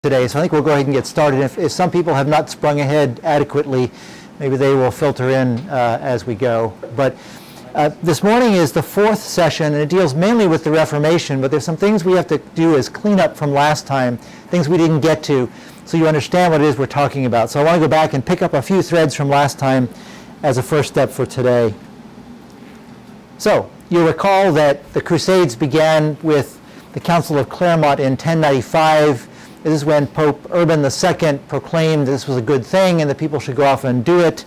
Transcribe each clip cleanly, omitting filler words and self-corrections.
today, so I think we'll go ahead and get started. If some people have not sprung ahead adequately, maybe they will filter in as we go. But this morning is the fourth session, and it deals mainly with the Reformation, but there's some things we have to do as cleanup from last time, things we didn't get to, so you understand what it is we're talking about. So I want to go back and pick up a few threads from last time as a first step for today. So you'll recall that the Crusades began with the Council of Clermont in 1095. This is when Pope Urban II proclaimed this was a good thing and that people should go off and do it.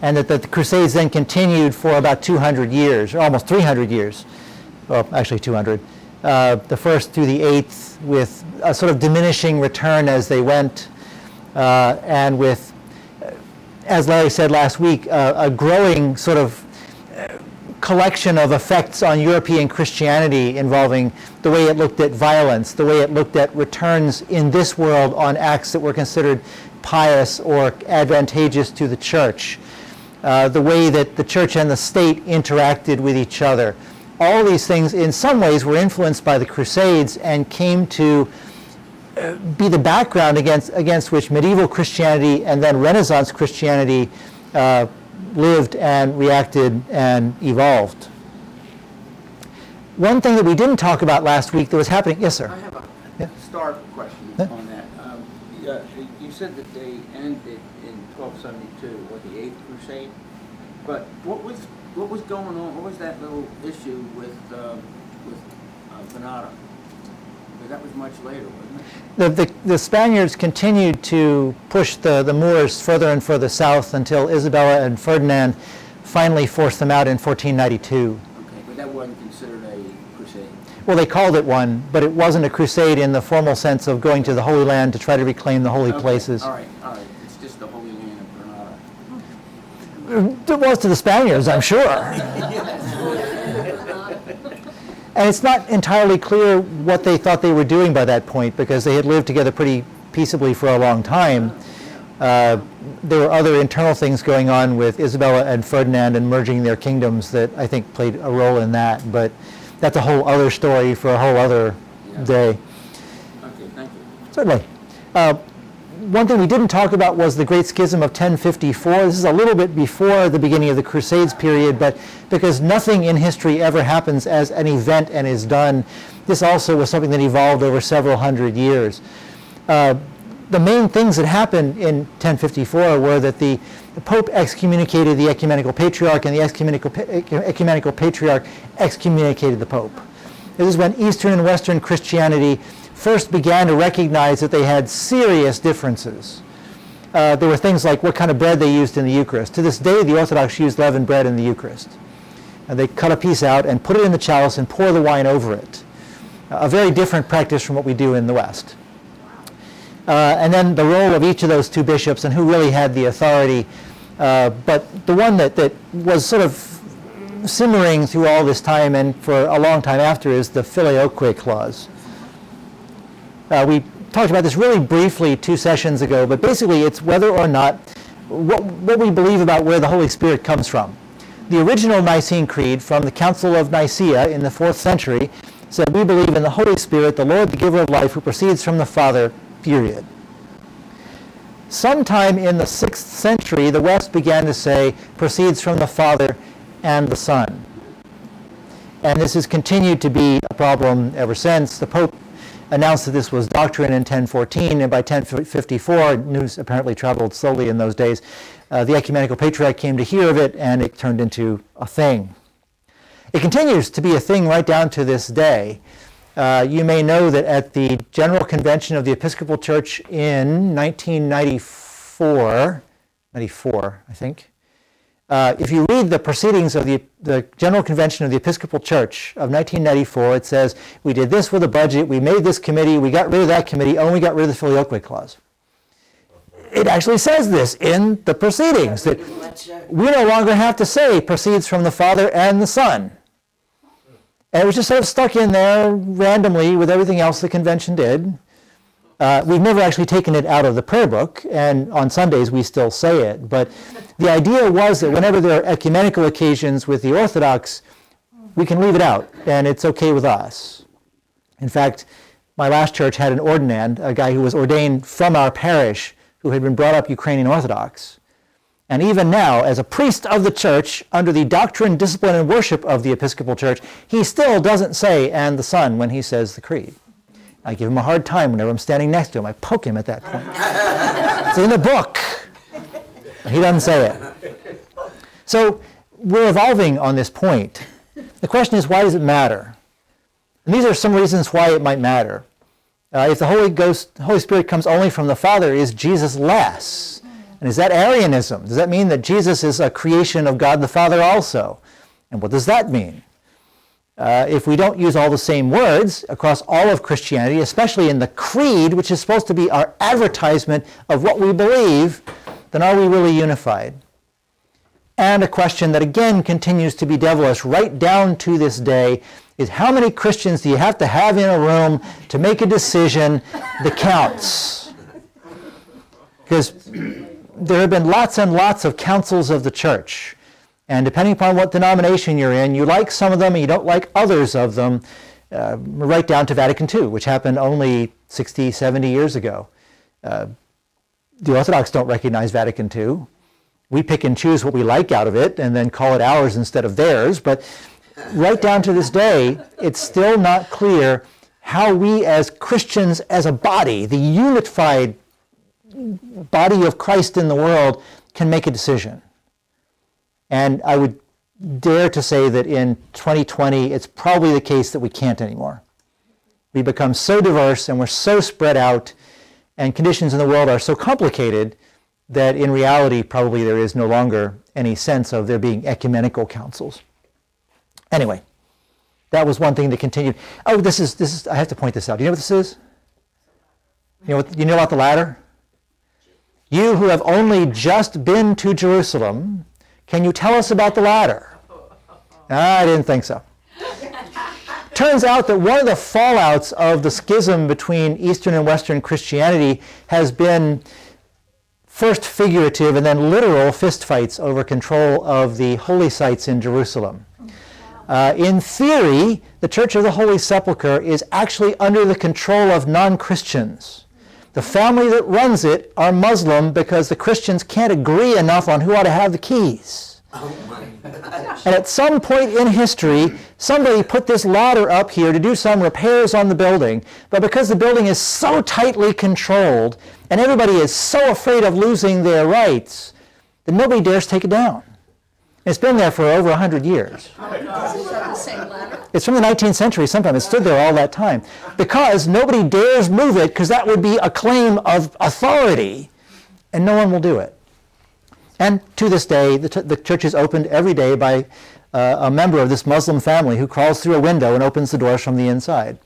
And that the Crusades then continued for about 200 years, or almost 300 years. Well, actually 200. The first through the eighth, with a sort of diminishing return as they went, and with, as Larry said last week, a growing sort of collection of effects on European Christianity involving the way it looked at violence, the way it looked at returns in this world on acts that were considered pious or advantageous to the church, the way that the church and the state interacted with each other. All these things in some ways were influenced by the Crusades and came to be the background against which medieval Christianity and then Renaissance Christianity lived and reacted and evolved. One thing that we didn't talk about last week that was happening, yes sir? I have a start question on that. You said that they ended in 1272, or the Eighth Crusade, but what was going on? What was that little issue with Granada? Because that was much later, wasn't it? The Spaniards continued to push the Moors further and further south until Isabella and Ferdinand finally forced them out in 1492. Okay, but that wasn't considered a crusade. Well, they called it one, but it wasn't a crusade in the formal sense of going to the Holy Land to try to reclaim the holy places. All right. It's just the Holy Land of Granada. It was to the Spaniards, I'm sure. And it's not entirely clear what they thought they were doing by that point, because they had lived together pretty peaceably for a long time. There were other internal things going on with Isabella and Ferdinand and merging their kingdoms that I think played a role in that, but that's a whole other story for a whole other day. Okay, thank you. Certainly. One thing we didn't talk about was the Great Schism of 1054. This is a little bit before the beginning of the Crusades period, but because nothing in history ever happens as an event and is done, this also was something that evolved over several hundred years. The main things that happened in 1054 were that the Pope excommunicated the Ecumenical Patriarch, and the Ecumenical Patriarch excommunicated the Pope. This is when Eastern and Western Christianity first began to recognize that they had serious differences. There were things like what kind of bread they used in the Eucharist. To this day, the Orthodox use leavened bread in the Eucharist. And they cut a piece out and put it in the chalice and pour the wine over it. A very different practice from what we do in the West. And then the role of each of those two bishops and who really had the authority. But the one that was sort of simmering through all this time and for a long time after is the Filioque clause. We talked about this really briefly 2 sessions ago, but basically it's whether or not what we believe about where the Holy Spirit comes from. The original Nicene Creed from the Council of Nicaea in the 4th century said, we believe in the Holy Spirit, the Lord, the giver of life, who proceeds from the Father, period. Sometime in the 6th century, the West began to say, proceeds from the Father and the Son. And this has continued to be a problem ever since. The Pope announced that this was doctrine in 1014, and by 1054, news apparently traveled slowly in those days. The Ecumenical Patriarch came to hear of it, and it turned into a thing. It continues to be a thing right down to this day. You may know that at the General Convention of the Episcopal Church in 1994, I think, if you read the proceedings of the General Convention of the Episcopal Church of 1994, it says, we did this with a budget, we made this committee, we got rid of that committee, and we got rid of the Filioque clause. It actually says this in the proceedings, that we no longer have to say proceeds from the Father and the Son. And it was just sort of stuck in there randomly with everything else the convention did. We've never actually taken it out of the prayer book, and on Sundays we still say it. But the idea was that whenever there are ecumenical occasions with the Orthodox, we can leave it out, and it's okay with us. In fact, my last church had an ordinand, a guy who was ordained from our parish, who had been brought up Ukrainian Orthodox. And even now, as a priest of the church, under the doctrine, discipline, and worship of the Episcopal Church, he still doesn't say, "and the Son," when he says the creed. I give him a hard time whenever I'm standing next to him. I poke him at that point. It's in the book. He doesn't say it. So we're evolving on this point. The question is, why does it matter? And these are some reasons why it might matter. If the Holy Spirit comes only from the Father, is Jesus less? And is that Arianism? Does that mean that Jesus is a creation of God the Father also? And what does that mean? If we don't use all the same words across all of Christianity, especially in the creed, which is supposed to be our advertisement of what we believe, then are we really unified? And a question that again continues to be devilish right down to this day is, how many Christians do you have to have in a room to make a decision that counts? Because there have been lots and lots of councils of the church. And depending upon what denomination you're in, you like some of them and you don't like others of them, right down to Vatican II, which happened only 60, 70 years ago. The Orthodox don't recognize Vatican II. We pick and choose what we like out of it and then call it ours instead of theirs. But right down to this day, it's still not clear how we as Christians, as a body, the unified body of Christ in the world, can make a decision. And I would dare to say that in 2020, it's probably the case that we can't anymore. We become so diverse and we're so spread out, and conditions in the world are so complicated that in reality, probably there is no longer any sense of there being ecumenical councils. Anyway, that was one thing that continued. Oh, this is, I have to point this out. Do you know what this is? You know about the ladder? You who have only just been to Jerusalem, can you tell us about the ladder? I didn't think so. Turns out that one of the fallouts of the schism between Eastern and Western Christianity has been first figurative and then literal fistfights over control of the holy sites in Jerusalem. In theory, the Church of the Holy Sepulchre is actually under the control of non-Christians. The family that runs it are Muslim because the Christians can't agree enough on who ought to have the keys. Oh my gosh. And at some point in history, somebody put this ladder up here to do some repairs on the building, but because the building is so tightly controlled and everybody is so afraid of losing their rights, that nobody dares take it down. It's been there for over 100 years. Is that the same ladder? It's from the 19th century sometime. It stood there all that time. Because nobody dares move it, because that would be a claim of authority, and no one will do it. And to this day, the church is opened every day by a member of this Muslim family who crawls through a window and opens the doors from the inside.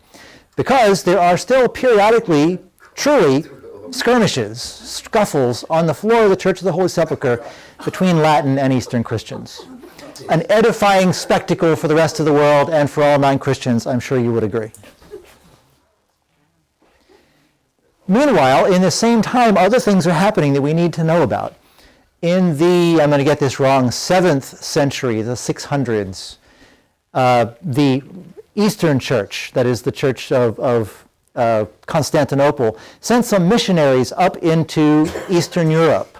Because there are still periodically, truly, skirmishes, scuffles on the floor of the Church of the Holy Sepulchre between Latin and Eastern Christians. An edifying spectacle for the rest of the world and for all non-Christians, I'm sure you would agree. Meanwhile, in the same time, other things are happening that we need to know about. In the, I'm going to get this wrong, 7th century, the 600s, the Eastern Church, that is the Church of Constantinople, sent some missionaries up into Eastern Europe.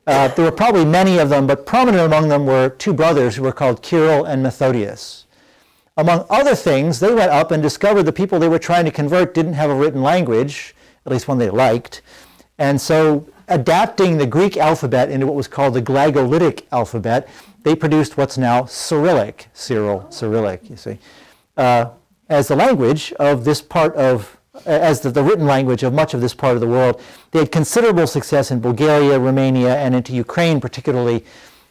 There were probably many of them, but prominent among them were two brothers who were called Kirill and Methodius. Among other things, they went up and discovered the people they were trying to convert didn't have a written language, at least one they liked, and so adapting the Greek alphabet into what was called the Glagolitic alphabet, they produced what's now Cyrillic, Cyrillic, you see, as the language of this part of, as the written language of much of this part of the world. They had considerable success in Bulgaria, Romania, and into Ukraine particularly,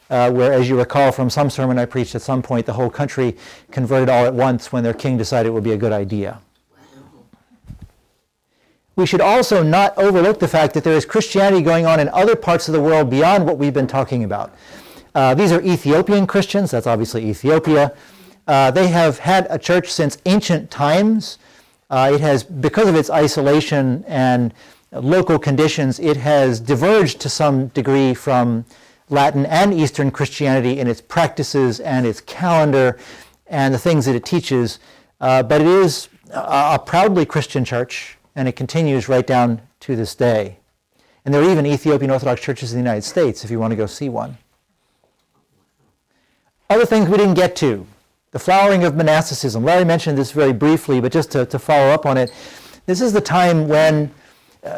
where, as you recall from some sermon I preached at some point, the whole country converted all at once when their king decided it would be a good idea. We should also not overlook the fact that there is Christianity going on in other parts of the world beyond what we've been talking about. These are Ethiopian Christians, that's obviously Ethiopia. They have had a church since ancient times. It has, because of its isolation and local conditions, it has diverged to some degree from Latin and Eastern Christianity in its practices and its calendar and the things that it teaches. But it is a proudly Christian church, and it continues right down to this day. And there are even Ethiopian Orthodox churches in the United States if you want to go see one. Other things we didn't get to. The flowering of monasticism. Larry mentioned this very briefly, but just to follow up on it, this is the time when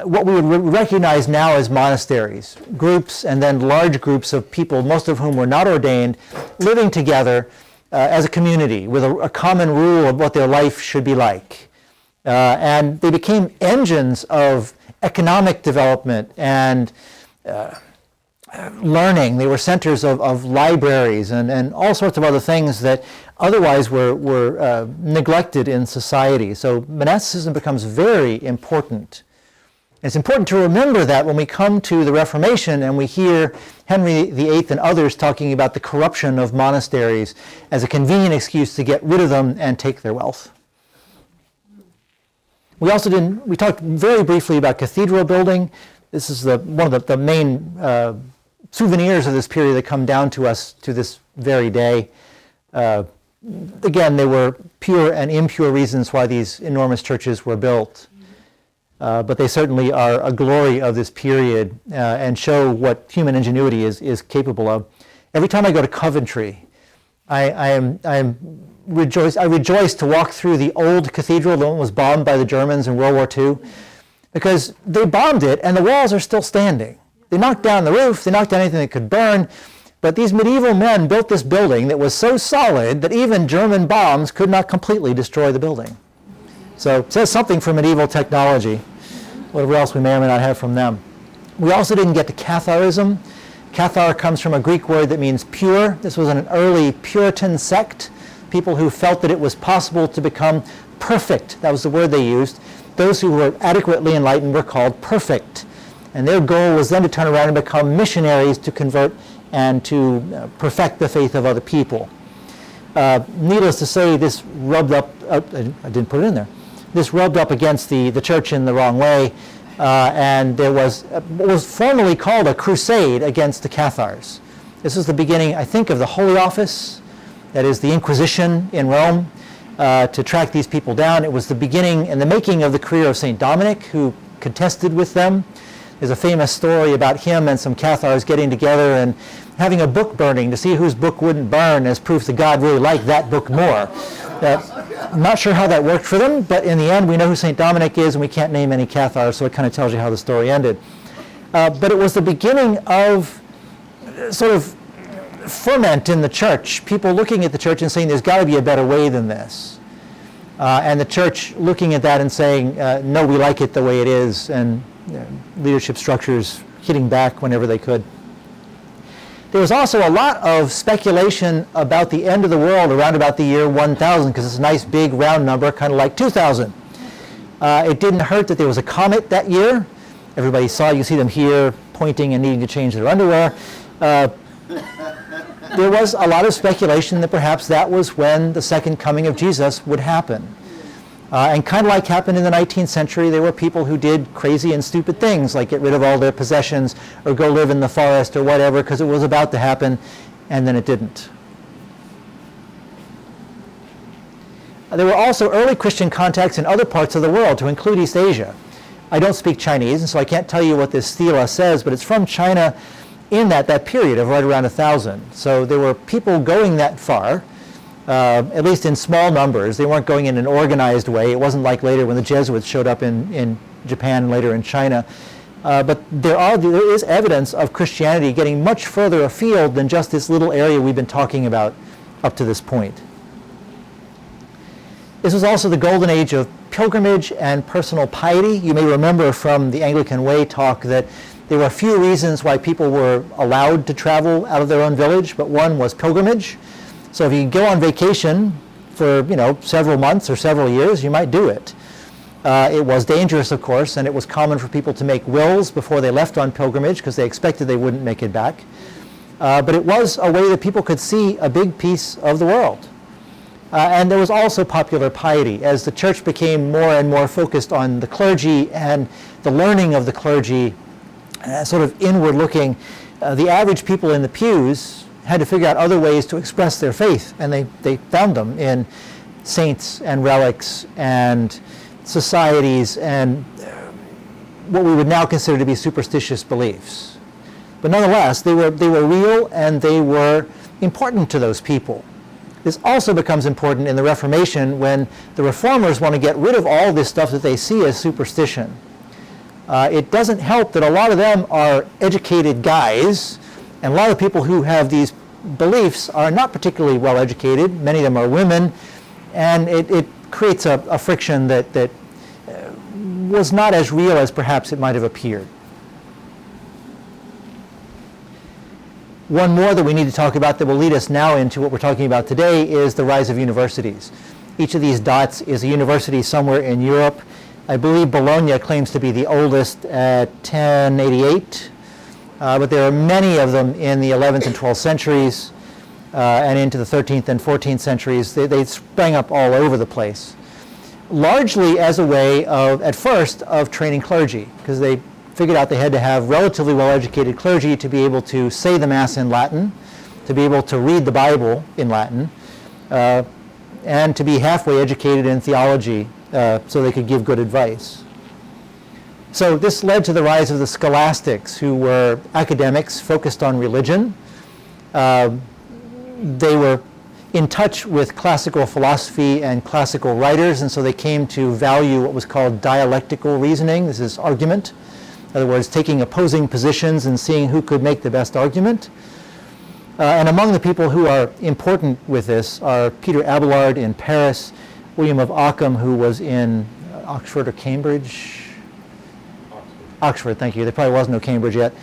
what we would recognize now as monasteries, groups and then large groups of people, most of whom were not ordained, living together as a community with a common rule of what their life should be like. And they became engines of economic development and learning. They were centers of libraries and all sorts of other things that otherwise were neglected in society. So monasticism becomes very important. And it's important to remember that when we come to the Reformation and we hear Henry VIII and others talking about the corruption of monasteries as a convenient excuse to get rid of them and take their wealth. We talked very briefly about cathedral building. This is one of the main souvenirs of this period that come down to us to this very day. Again, there were pure and impure reasons why these enormous churches were built. But they certainly are a glory of this period and show what human ingenuity is capable of. Every time I go to Coventry, I rejoice to walk through the old cathedral. The one was bombed by the Germans in World War II, because they bombed it and the walls are still standing. They knocked down the roof, they knocked down anything that could burn, but these medieval men built this building that was so solid that even German bombs could not completely destroy the building. So it says something for medieval technology, whatever else we may or may not have from them. We also didn't get to Catharism. Cathar comes from a Greek word that means pure. This was an early Puritan sect, people who felt that it was possible to become perfect. That was the word they used. Those who were adequately enlightened were called perfect. And their goal was then to turn around and become missionaries to convert and to perfect the faith of other people. Needless to say, this rubbed up, I didn't put it in there, this rubbed up against the church in the wrong way, and there was what was formerly called a crusade against the Cathars. This was the beginning, I think, of the Holy Office, that is the Inquisition in Rome, to track these people down. It was the beginning and the making of the career of St. Dominic, who contested with them. There's a famous story about him and some Cathars getting together and having a book burning to see whose book wouldn't burn as proof that God really liked that book more. I'm not sure how that worked for them, but in the end we know who St. Dominic is and we can't name any Cathars, so it kind of tells you how the story ended. But it was the beginning of sort of ferment in the church, people looking at the church and saying there's got to be a better way than this. And the church looking at that and saying, no, we like it the way it is, and leadership structures hitting back whenever they could. There was also a lot of speculation about the end of the world around about the year 1000, because it's a nice big round number, kind of like 2000. It didn't hurt that there was a comet that year. Everybody saw, you see them here pointing and needing to change their underwear. There was a lot of speculation that perhaps that was when the second coming of Jesus would happen. And kind of like happened in the 19th century, there were people who did crazy and stupid things, like get rid of all their possessions or go live in the forest or whatever, because it was about to happen, and then it didn't. There were also early Christian contacts in other parts of the world, to include East Asia. I don't speak Chinese, and so I can't tell you what this stela says, but it's from China in that period of right around 1000. So there were people going that far, at least in small numbers. They weren't going in an organized way. It wasn't like later when the Jesuits showed up in Japan and later in China. But there is evidence of Christianity getting much further afield than just this little area we've been talking about up to this point. This was also the golden age of pilgrimage and personal piety. You may remember from the Anglican Way talk that there were a few reasons why people were allowed to travel out of their own village, but one was pilgrimage. So if you go on vacation for, several months or several years, you might do it. It was dangerous, of course, and it was common for people to make wills before they left on pilgrimage because they expected they wouldn't make it back. But it was a way that people could see a big piece of the world. And there was also popular piety. As the church became more and more focused on the clergy and the learning of the clergy, sort of inward looking, the average people in the pews had to figure out other ways to express their faith, and they found them in saints and relics and societies and what we would now consider to be superstitious beliefs. But nonetheless, they were real and they were important to those people. This also becomes important in the Reformation when the Reformers want to get rid of all this stuff that they see as superstition. It doesn't help that a lot of them are educated guys, and a lot of people who have these beliefs are not particularly well educated. Many of them are women, and it creates a friction that was not as real as perhaps it might have appeared. One more that we need to talk about that will lead us now into what we're talking about today is the rise of universities. Each of these dots is a university somewhere in Europe. I believe Bologna claims to be the oldest at 1088, but there are many of them in the 11th and 12th centuries and into the 13th and 14th centuries. They sprang up all over the place, largely as a way of, at first, of training clergy, because they figured out they had to have relatively well-educated clergy to be able to say the Mass in Latin, to be able to read the Bible in Latin, and to be halfway educated in theology so they could give good advice. So this led to the rise of the scholastics, who were academics focused on religion. They were in touch with classical philosophy and classical writers, and so they came to value what was called dialectical reasoning. This is argument. In other words, taking opposing positions and seeing who could make the best argument. And among the people who are important with this are Peter Abelard in Paris, William of Ockham, who was in Oxford or Cambridge? Oxford, thank you. There probably was no Cambridge yet.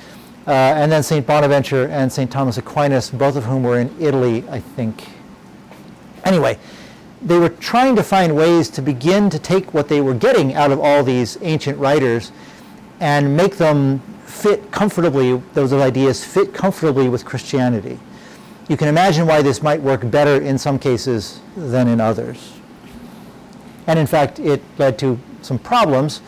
And then St. Bonaventure and St. Thomas Aquinas, both of whom were in Italy, I think. Anyway, they were trying to find ways to begin to take what they were getting out of all these ancient writers and make them fit comfortably, those ideas fit comfortably with Christianity. You can imagine why this might work better in some cases than in others. And in fact, it led to some problems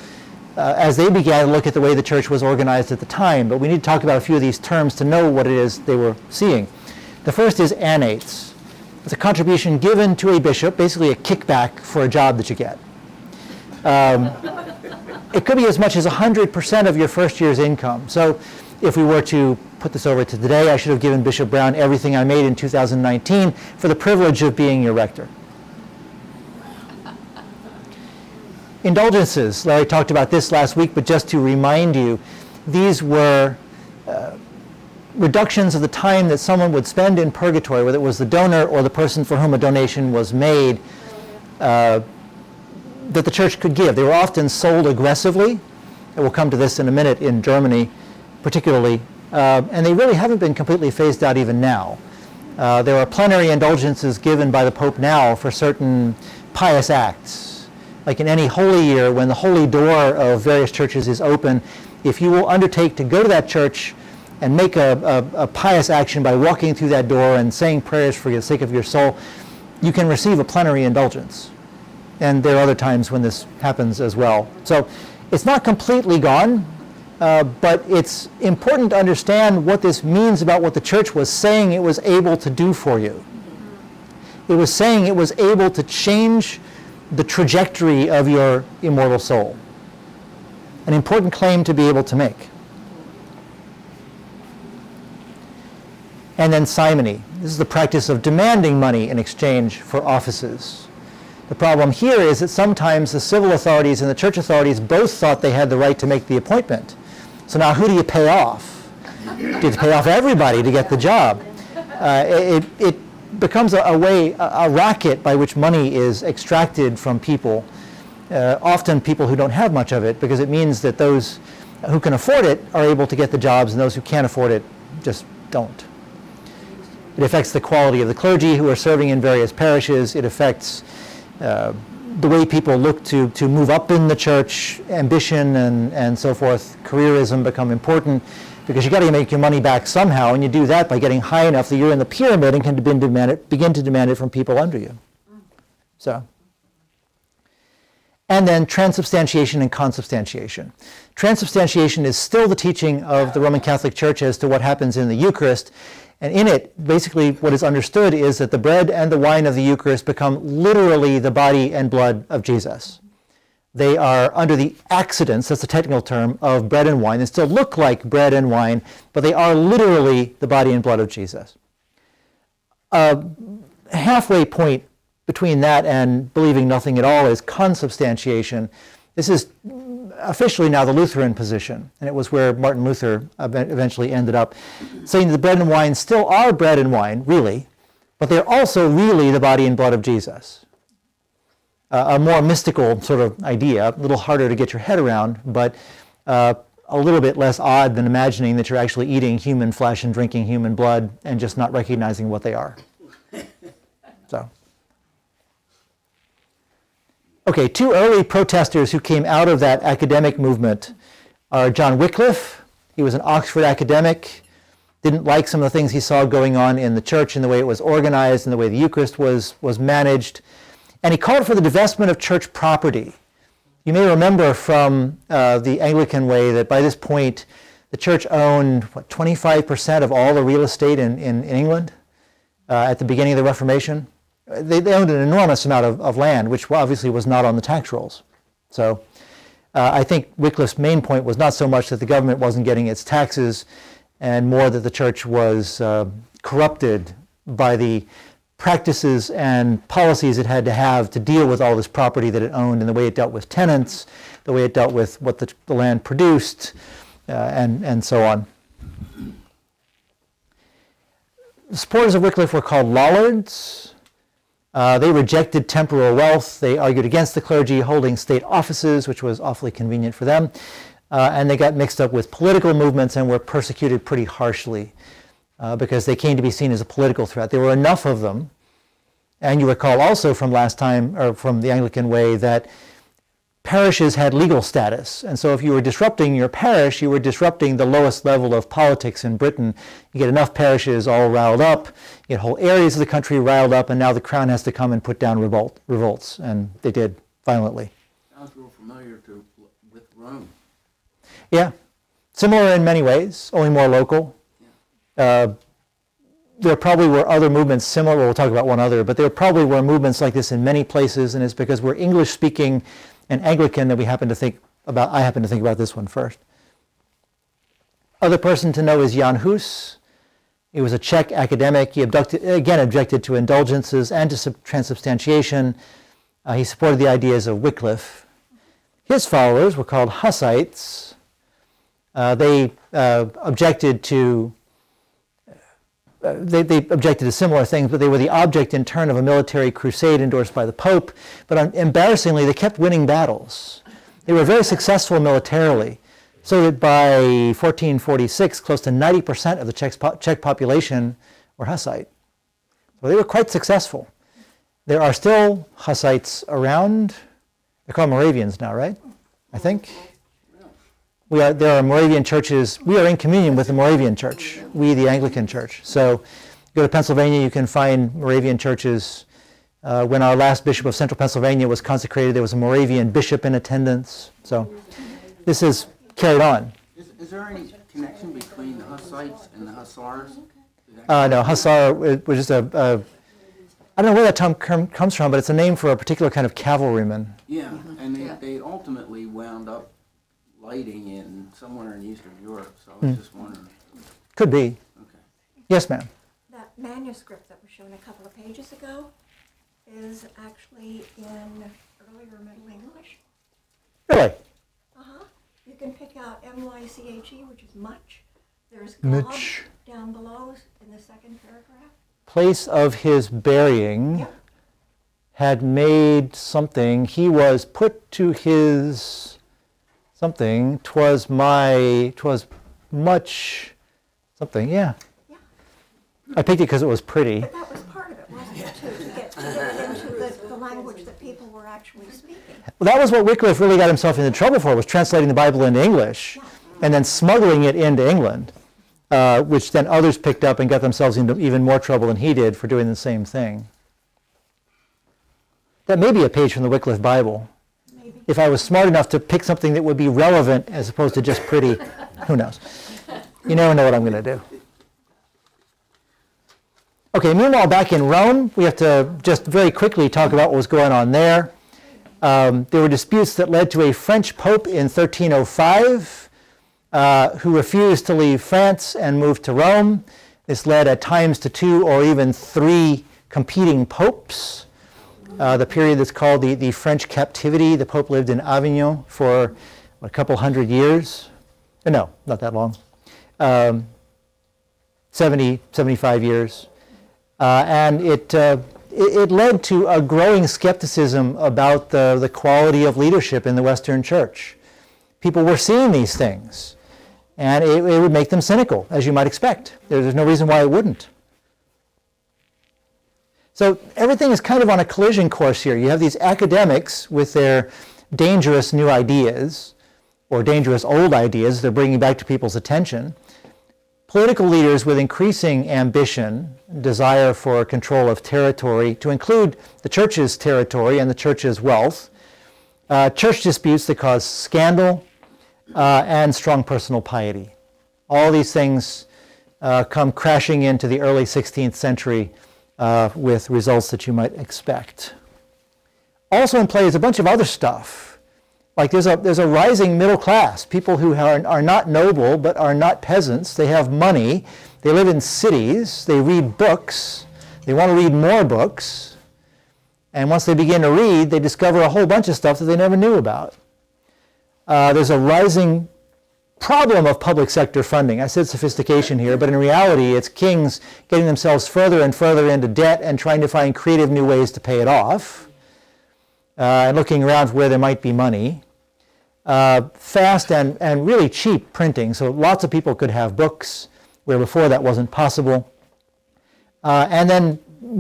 as they began to look at the way the church was organized at the time. But we need to talk about a few of these terms to know what it is they were seeing. The first is annates. It's a contribution given to a bishop, basically a kickback for a job that you get. It could be as much as 100% of your first year's income. So if we were to put this over to today, I should have given Bishop Brown everything I made in 2019 for the privilege of being your rector. Indulgences. Larry talked about this last week, but just to remind you, these were reductions of the time that someone would spend in purgatory, whether it was the donor or the person for whom a donation was made, that the church could give. They were often sold aggressively, and we'll come to this in a minute in Germany particularly, and they really haven't been completely phased out even now. There are plenary indulgences given by the Pope now for certain pious acts. Like in any holy year, when the holy door of various churches is open, if you will undertake to go to that church and make a pious action by walking through that door and saying prayers for the sake of your soul, you can receive a plenary indulgence. And there are other times when this happens as well. So it's not completely gone, but it's important to understand what this means about what the church was saying it was able to do for you. It was saying it was able to change the trajectory of your immortal soul. An important claim to be able to make. And then simony. This is the practice of demanding money in exchange for offices. The problem here is that sometimes the civil authorities and the church authorities both thought they had the right to make the appointment. So now who do you pay off? Do you pay off everybody to get the job? It becomes a racket by which money is extracted from people, often people who don't have much of it, because it means that those who can afford it are able to get the jobs and those who can't afford it just don't. It affects the quality of the clergy who are serving in various parishes. It affects the way people look to move up in the church, ambition and so forth. Careerism become important because you got to make your money back somehow, and you do that by getting high enough that you're in the pyramid and can begin to demand it from people under you. So, and then transubstantiation and consubstantiation. Transubstantiation is still the teaching of the Roman Catholic Church as to what happens in the Eucharist. And in it, basically what is understood is that the bread and the wine of the Eucharist become literally the body and blood of Jesus. They are under the accidents, that's the technical term, of bread and wine. They still look like bread and wine, but they are literally the body and blood of Jesus. A halfway point between that and believing nothing at all is consubstantiation. This is officially now the Lutheran position, and it was where Martin Luther eventually ended up, saying that the bread and wine still are bread and wine, really, but they're also really the body and blood of Jesus. A more mystical sort of idea, a little harder to get your head around, but a little bit less odd than imagining that you're actually eating human flesh and drinking human blood and just not recognizing what they are. So. Okay, two early protesters who came out of that academic movement are John Wycliffe. He was an Oxford academic, didn't like some of the things he saw going on in the church and the way it was organized and the way the Eucharist was managed. And he called for the divestment of church property. You may remember from the Anglican way that by this point, the church owned, 25% of all the real estate in England at the beginning of the Reformation. They owned an enormous amount of land, which obviously was not on the tax rolls. So I think Wycliffe's main point was not so much that the government wasn't getting its taxes, and more that the church was corrupted by the practices and policies it had to have to deal with all this property that it owned, and the way it dealt with tenants, the way it dealt with what the land produced, and so on. The supporters of Wycliffe were called Lollards. They rejected temporal wealth. They argued against the clergy holding state offices, which was awfully convenient for them. And they got mixed up with political movements and were persecuted pretty harshly because they came to be seen as a political threat. There were enough of them. And you recall also from last time, or from the Anglican way, that parishes had legal status. And so if you were disrupting your parish, you were disrupting the lowest level of politics in Britain. You get enough parishes all riled up, you get whole areas of the country riled up, and now the crown has to come and put down revolts. And they did violently. Sounds real familiar with Rome. Yeah, similar in many ways, only more local. Yeah. There probably were other movements similar, we'll talk about one other, but there probably were movements like this in many places, and it's because we're English-speaking and Anglican that I happen to think about this one first. Other person to know is Jan Hus. He was a Czech academic. He objected to indulgences and to transubstantiation. He supported the ideas of Wycliffe. His followers were called Hussites. They objected to similar things, but they were the object in turn of a military crusade endorsed by the Pope. But embarrassingly, they kept winning battles. They were very successful militarily, so that by 1446, close to 90% of the Czech population were Hussite. So they were quite successful. There are still Hussites around. They're called Moravians now, right? I think. There are Moravian churches. We are in communion with the Moravian church, we, the Anglican church. So go to Pennsylvania, you can find Moravian churches. When our last bishop of central Pennsylvania was consecrated, there was a Moravian bishop in attendance. So this is carried on. Is there any connection between the Hussites and the Hussars? No, Hussar was just I don't know where that term comes from, but it's a name for a particular kind of cavalryman. Yeah, and they ultimately wound up lighting in somewhere in Eastern Europe, so I was just wondering. Could be. Okay. Yes, ma'am. That manuscript that was shown a couple of pages ago is actually in earlier Middle English. Really? You can pick out M-Y-C-H-E, which is much. There's God Much. down below in the second paragraph. Place of his burying. Yep. Had made something. He was put to his something. 'Twas much something. Yeah. Yeah. I picked it because it was pretty. But that was part of it, wasn't it, too, to get into the language that people were actually speaking. Well, that was what Wycliffe really got himself into trouble for, was translating the Bible into English and then smuggling it into England, which then others picked up and got themselves into even more trouble than he did for doing the same thing. That may be a page from the Wycliffe Bible. Maybe. If I was smart enough to pick something that would be relevant as opposed to just pretty, who knows? You never know what I'm going to do. Okay, meanwhile, back in Rome, we have to just very quickly talk about what was going on there. There were disputes that led to a French pope in 1305 who refused to leave France and moved to Rome. This led at times to 2 or even 3 competing popes. The period that's called the French captivity. The pope lived in Avignon for a couple hundred years. No, not that long. 70, 75 years. And it led to a growing skepticism about the quality of leadership in the Western Church. People were seeing these things, and it would make them cynical, as you might expect. There's no reason why it wouldn't. So everything is kind of on a collision course here. You have these academics with their dangerous new ideas, or dangerous old ideas they're bringing back to people's attention. Political leaders with increasing ambition, desire for control of territory, to include the church's territory and the church's wealth, church disputes that cause scandal, and strong personal piety. All these things come crashing into the early 16th century with results that you might expect. Also in play is a bunch of other stuff. Like there's a rising middle class, people who are not noble but are not peasants. They have money, they live in cities, they read books, they want to read more books, and once they begin to read, they discover a whole bunch of stuff that they never knew about. There's a rising problem of public sector funding. I said sophistication here, but in reality it's kings getting themselves further and further into debt and trying to find creative new ways to pay it off, and looking around for where there might be money. Fast and really cheap printing, so lots of people could have books where before that wasn't possible. And then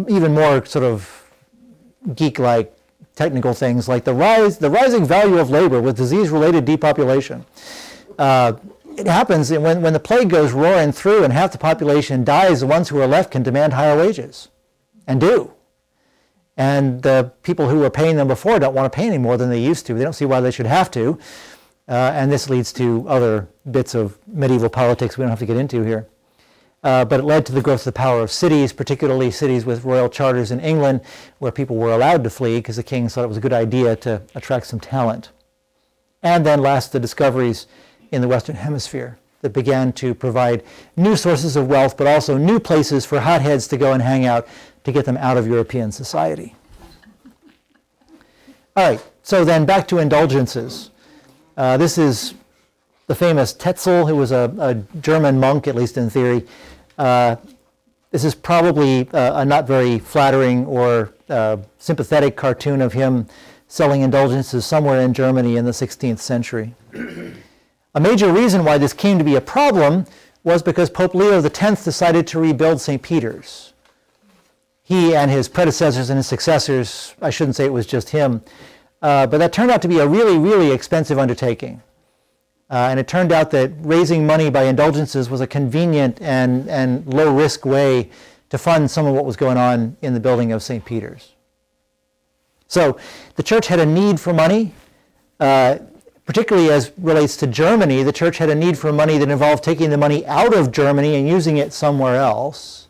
even more sort of geek-like technical things like the rising value of labor with disease-related depopulation. It happens when the plague goes roaring through and half the population dies, the ones who are left can demand higher wages, and do. And the people who were paying them before don't want to pay any more than they used to. They don't see why they should have to. And this leads to other bits of medieval politics we don't have to get into here. But it led to the growth of the power of cities, particularly cities with royal charters in England, where people were allowed to flee because the kings thought it was a good idea to attract some talent. And then last, the discoveries in the Western Hemisphere that began to provide new sources of wealth, but also new places for hotheads to go and hang out to get them out of European society. All right, so then back to indulgences. This is the famous Tetzel, who was a German monk, at least in theory. This is probably a not very flattering or sympathetic cartoon of him selling indulgences somewhere in Germany in the 16th century. A major reason why this came to be a problem was because Pope Leo X decided to rebuild St. Peter's. He and his predecessors and his successors, I shouldn't say it was just him, but that turned out to be a really, really expensive undertaking. And it turned out that raising money by indulgences was a convenient and low-risk way to fund some of what was going on in the building of St. Peter's. So the church had a need for money, particularly as relates to Germany. The church had a need for money that involved taking the money out of Germany and using it somewhere else.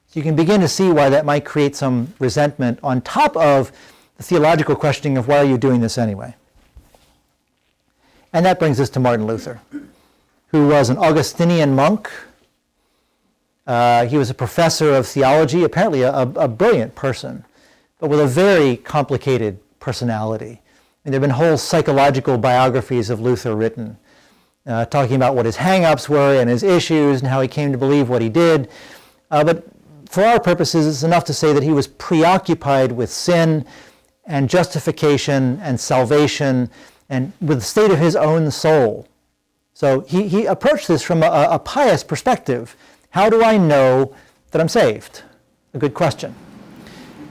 So you can begin to see why that might create some resentment on top of the theological questioning of why are you doing this anyway. And that brings us to Martin Luther, who was an Augustinian monk. He was a professor of theology, apparently a brilliant person, but with a very complicated personality. And there have been whole psychological biographies of Luther written, talking about what his hang-ups were and his issues and how he came to believe what he did. But for our purposes, it's enough to say that he was preoccupied with sin and justification and salvation and with the state of his own soul. So he approached this from a pious perspective. How do I know that I'm saved? A good question.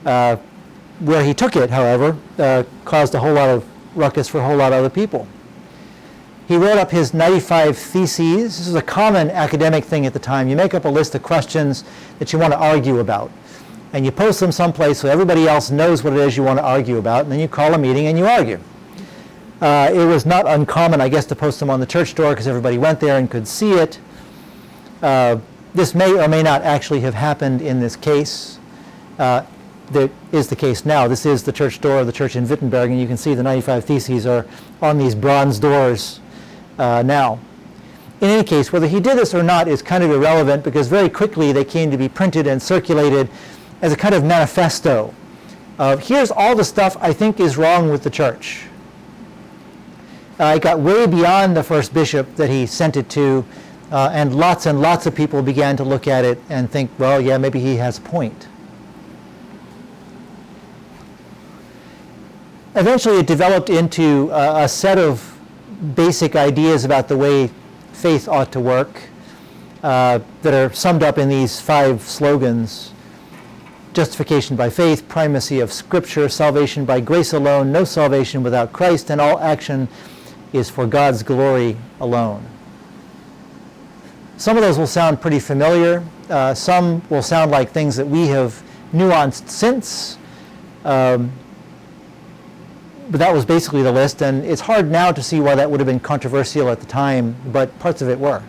Where he took it, however, caused a whole lot of ruckus for a whole lot of other people. He wrote up his 95 Theses. This was a common academic thing at the time. You make up a list of questions that you want to argue about, and you post them someplace so everybody else knows what it is you want to argue about, and then you call a meeting and you argue. It was not uncommon, I guess, to post them on the church door because everybody went there and could see it. This may or may not actually have happened in this case. That is the case now. This is the church door of the church in Wittenberg, and you can see the 95 Theses are on these bronze doors now. In any case, whether he did this or not is kind of irrelevant, because very quickly they came to be printed and circulated as a kind of manifesto of, here's all the stuff I think is wrong with the church. It got way beyond the first bishop that he sent it to, and lots of people began to look at it and think, well, yeah, maybe he has a point. Eventually it developed into a set of basic ideas about the way faith ought to work that are summed up in these 5 slogans: justification by faith, primacy of Scripture, salvation by grace alone, no salvation without Christ, and all action is for God's glory alone. Some of those will sound pretty familiar. Some will sound like things that we have nuanced since. But that was basically the list, and it's hard now to see why that would have been controversial at the time, but parts of it were.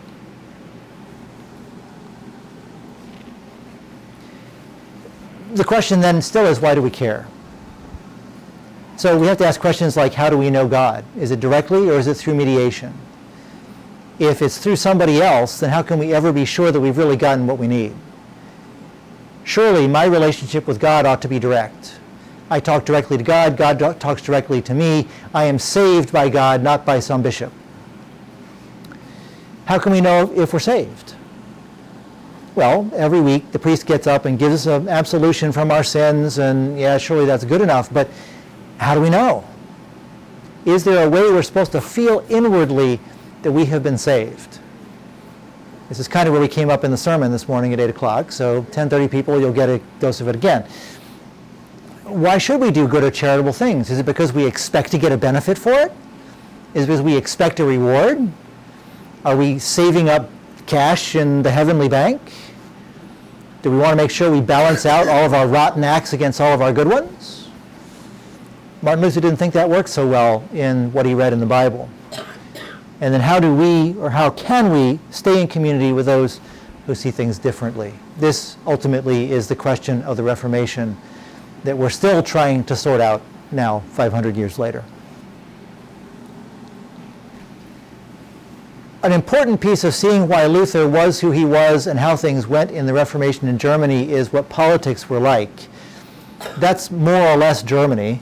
The question then still is, why do we care? So we have to ask questions like, how do we know God? Is it directly or is it through mediation? If it's through somebody else, then how can we ever be sure that we've really gotten what we need? Surely my relationship with God ought to be direct. I talk directly to God, God talks directly to me. I am saved by God, not by some bishop. How can we know if we're saved? Well, every week the priest gets up and gives us an absolution from our sins, and yeah, surely that's good enough, but how do we know? Is there a way we're supposed to feel inwardly that we have been saved? This is kind of where we came up in the sermon this morning at 8 o'clock, so 10:30 people, you'll get a dose of it again. Why should we do good or charitable things? Is it because we expect to get a benefit for it? Is it because we expect a reward? Are we saving up cash in the heavenly bank? Do we want to make sure we balance out all of our rotten acts against all of our good ones? Martin Luther didn't think that worked so well in what he read in the Bible. And then how do we, or how can we, stay in community with those who see things differently? This ultimately is the question of the Reformation that we're still trying to sort out now, 500 years later. An important piece of seeing why Luther was who he was and how things went in the Reformation in Germany is what politics were like. That's more or less Germany.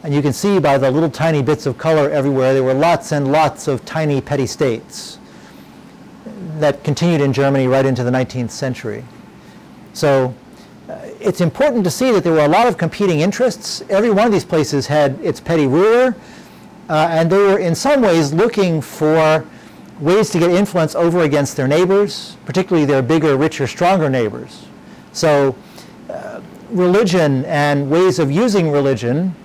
And you can see by the little tiny bits of color everywhere, there were lots and lots of tiny petty states that continued in Germany right into the 19th century. So it's important to see that there were a lot of competing interests. Every one of these places had its petty ruler, and they were in some ways looking for ways to get influence over against their neighbors, particularly their bigger, richer, stronger neighbors. So religion and ways of using religion,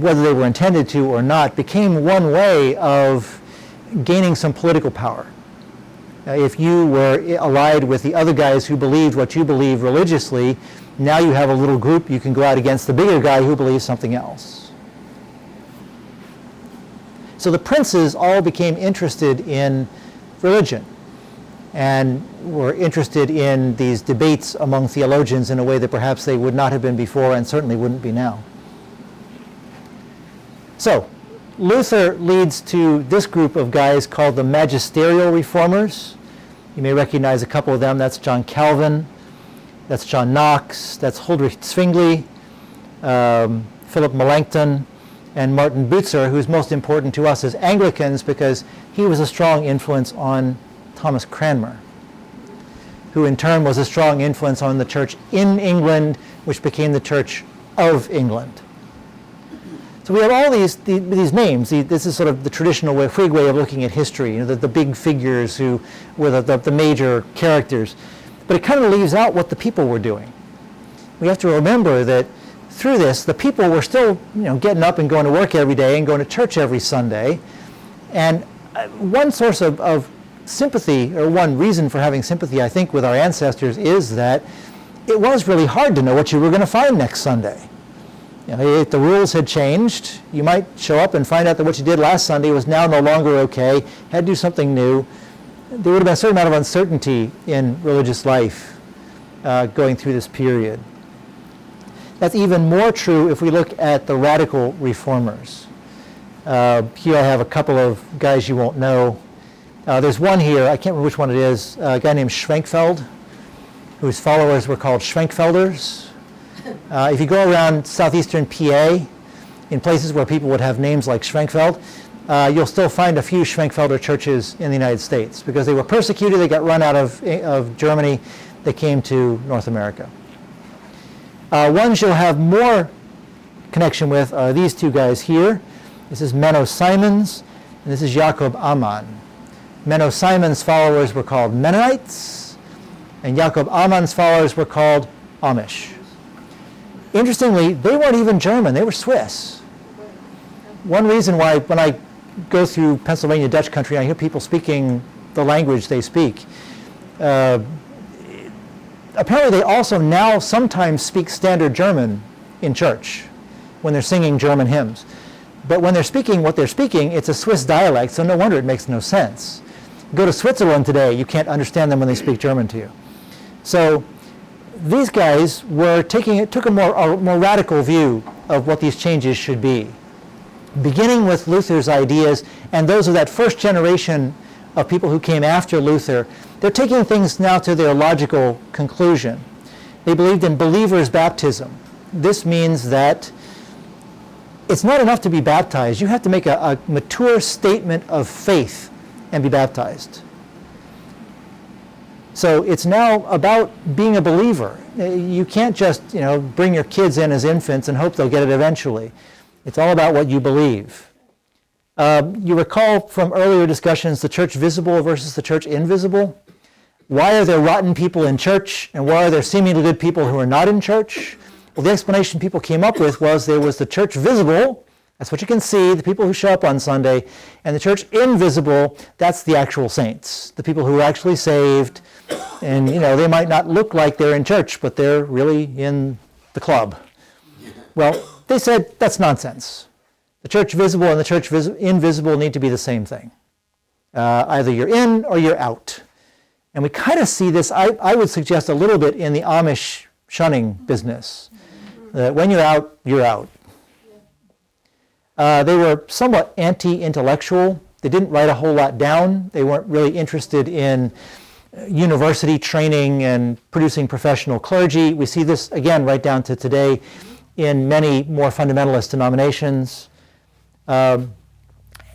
whether they were intended to or not, became one way of gaining some political power. If you were allied with the other guys who believed what you believe religiously, now you have a little group you can go out against the bigger guy who believes something else. So the princes all became interested in religion and were interested in these debates among theologians in a way that perhaps they would not have been before and certainly wouldn't be now. So Luther leads to this group of guys called the magisterial reformers. You may recognize a couple of them. That's John Calvin, that's John Knox, that's Huldrych Zwingli, Philip Melanchthon, and Martin Bucer, who's most important to us as Anglicans because he was a strong influence on Thomas Cranmer, who in turn was a strong influence on the church in England, which became the Church of England. So we have all these names. This is sort of the traditional Whig way of looking at history, the big figures who were the major characters. But it kind of leaves out what the people were doing. We have to remember that through this, the people were still getting up and going to work every day and going to church every Sunday. And one source of sympathy, or one reason for having sympathy, I think, with our ancestors is that it was really hard to know what you were going to find next Sunday. If the rules had changed, you might show up and find out that what you did last Sunday was now no longer okay, had to do something new. there would have been a certain amount of uncertainty in religious life going through this period. That's even more true if we look at the radical reformers. Here I have a couple of guys you won't know. There's one here, I can't remember which one it is, a guy named Schwenkfeld, whose followers were called Schwenkfelders. If you go around southeastern PA, in places where people would have names like Schwenkfeld, you'll still find a few Schwenkfelder churches in the United States because they were persecuted, they got run out of Germany, they came to North America. Ones you'll have more connection with are these two guys here. This is Menno Simons, and this is Jacob Ammann. Menno Simons' followers were called Mennonites, and Jacob Ammann's followers were called Amish. Interestingly, they weren't even German, they were Swiss. One reason why when I go through Pennsylvania Dutch country, I hear people speaking the language they speak. Apparently they also now sometimes speak standard German in church when they're singing German hymns. But when they're speaking what they're speaking, it's a Swiss dialect, so no wonder it makes no sense. Go to Switzerland today, you can't understand them when they speak German to you. So these guys took a more radical view of what these changes should be. Beginning with Luther's ideas and those of that first generation of people who came after Luther, they're taking things now to their logical conclusion. They believed in believer's baptism. This means that it's not enough to be baptized. You have to make a mature statement of faith and be baptized. So it's now about being a believer. You can't just, bring your kids in as infants and hope they'll get it eventually. It's all about what you believe. You recall from earlier discussions the church visible versus the church invisible. Why are there rotten people in church and why are there seemingly good people who are not in church? Well, the explanation people came up with was there was the church visible, that's what you can see, the people who show up on Sunday, and the church invisible, that's the actual saints, the people who are actually saved, and they might not look like they're in church, but they're really in the club. Well, they said that's nonsense. The church visible and the church invisible need to be the same thing. Either you're in or you're out. And we kind of see this, I would suggest a little bit in the Amish shunning business. That when you're out, you're out. They were somewhat anti-intellectual. They didn't write a whole lot down. They weren't really interested in university training and producing professional clergy. We see this, again, right down to today in many more fundamentalist denominations. And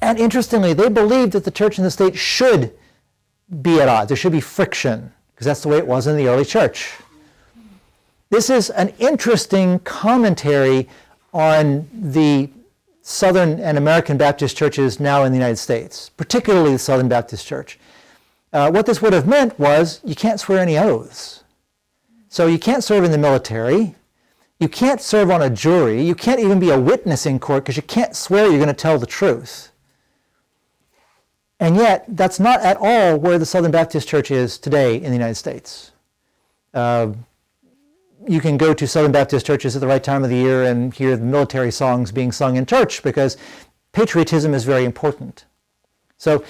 interestingly, they believed that the church and the state should be at odds. There should be friction, because that's the way it was in the early church. This is an interesting commentary on the Southern and American Baptist churches now in the United States, particularly the Southern Baptist Church. What this would have meant was you can't swear any oaths. So you can't serve in the military. You can't serve on a jury. You can't even be a witness in court because you can't swear you're going to tell the truth. And yet, that's not at all where the Southern Baptist Church is today in the United States. You can go to Southern Baptist churches at the right time of the year and hear the military songs being sung in church because patriotism is very important. So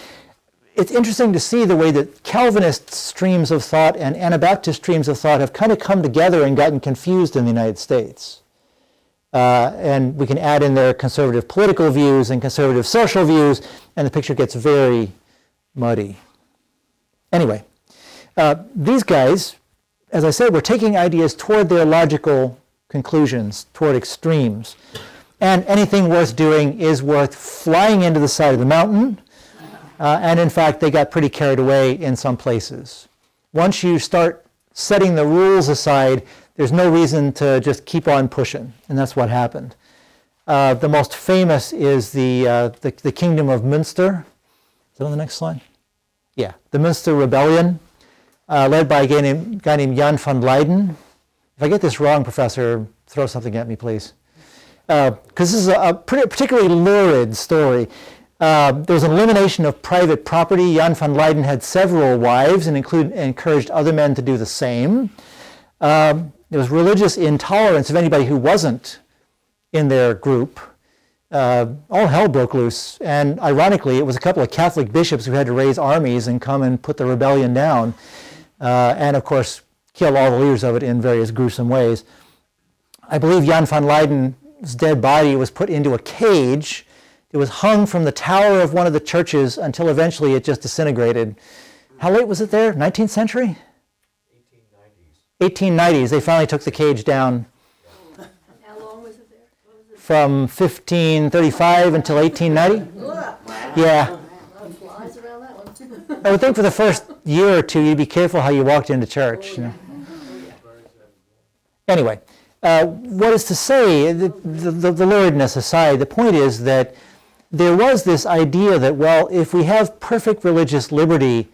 it's interesting to see the way that Calvinist streams of thought and Anabaptist streams of thought have kind of come together and gotten confused in the United States. And we can add in there conservative political views and conservative social views, and the picture gets very muddy. Anyway, these guys, as I said, were taking ideas toward their logical conclusions, toward extremes. And anything worth doing is worth flying into the side of the mountain. And in fact, they got pretty carried away in some places. Once you start setting the rules aside, there's no reason to just keep on pushing, and that's what happened. The most famous is the Kingdom of Münster. Is that on the next slide? Yeah, the Münster Rebellion, led by a guy named Jan van Leyden. If I get this wrong, Professor, throw something at me, please. Because this is a particularly lurid story. There was an elimination of private property. Jan van Leyden had several wives and encouraged other men to do the same. There was religious intolerance of anybody who wasn't in their group. all hell broke loose. And ironically, it was a couple of Catholic bishops who had to raise armies and come and put the rebellion down. And of course, kill all the leaders of it in various gruesome ways. I believe Jan van Leiden's dead body was put into a cage. It was hung from the tower of one of the churches until eventually it just disintegrated. How late was it there? 19th century? 1890s. They finally took the cage down. How long was it there? What was it? From 1535 until 1890. Yeah. Flies around that one. I would think for the first year or two, you'd be careful how you walked into church. You know? Anyway, what is to say, the luridness aside, the point is that there was this idea that, well, if we have perfect religious liberty,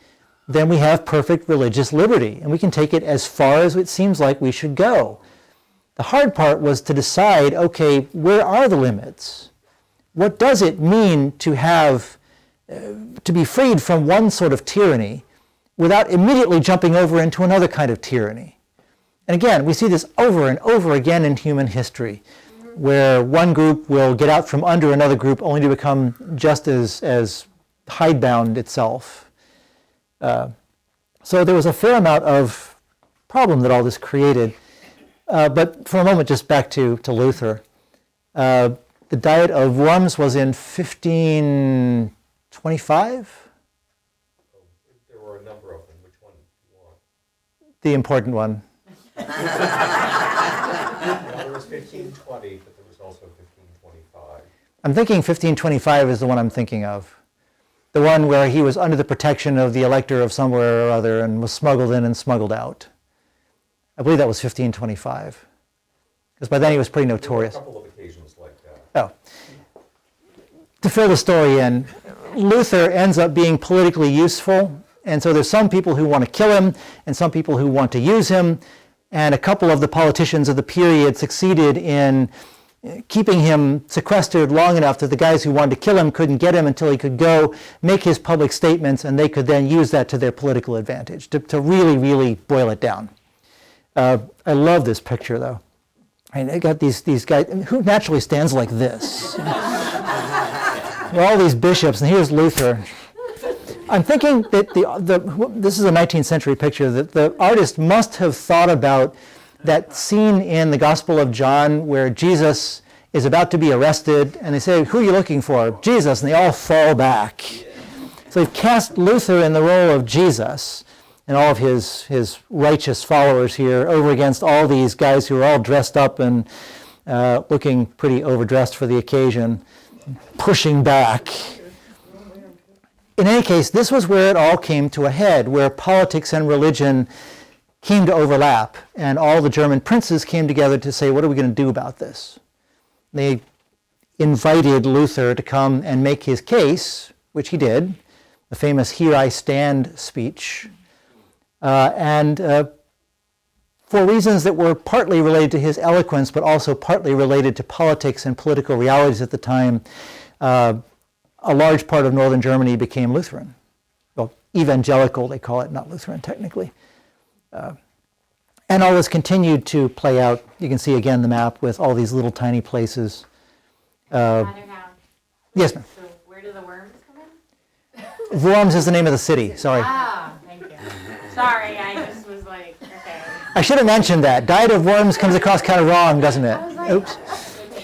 then we have perfect religious liberty, and we can take it as far as it seems like we should go. The hard part was to decide, okay, where are the limits? What does it mean to have, to be freed from one sort of tyranny without immediately jumping over into another kind of tyranny? And again, we see this over and over again in human history, where one group will get out from under another group only to become just as hidebound itself. So there was a fair amount of problem that all this created. But for a moment, just back to Luther. The Diet of Worms was in 1525? There were a number of them. Which one do you want? The important one. Well, there was 1520, but there was also 1525. I'm thinking 1525 is the one I'm thinking of. The one where he was under the protection of the elector of somewhere or other and was smuggled in and smuggled out. I believe that was 1525. Because by then he was pretty notorious. There were a couple of occasions like that. Oh. To fill the story in, Luther ends up being politically useful, and so there's some people who want to kill him and some people who want to use him, and a couple of the politicians of the period succeeded in keeping him sequestered long enough that the guys who wanted to kill him couldn't get him until he could go make his public statements, and they could then use that to their political advantage, to really, really boil it down. I love this picture, though. And they got these guys, who naturally stands like this? All these bishops, and here's Luther. I'm thinking that this is a 19th century picture, that the artist must have thought about that scene in the Gospel of John where Jesus is about to be arrested, and they say, "Who are you looking for?" "Jesus," and they all fall back. So they've cast Luther in the role of Jesus and all of his righteous followers here over against all these guys who are all dressed up and looking pretty overdressed for the occasion, pushing back. In any case, this was where it all came to a head, where politics and religion came to overlap, and all the German princes came together to say, what are we going to do about this? They invited Luther to come and make his case, which he did, the famous "Here I Stand" speech, and for reasons that were partly related to his eloquence, but also partly related to politics and political realities at the time, a large part of northern Germany became Lutheran. Well, evangelical, they call it, not Lutheran technically. And all this continued to play out. You can see again the map with all these little tiny places. Yes, ma'am. So where do the worms come in? Worms is the name of the city, sorry. Ah, thank you. Sorry, I just was like, okay. I should have mentioned that. Diet of Worms comes across kind of wrong, doesn't it? I was like, Oops.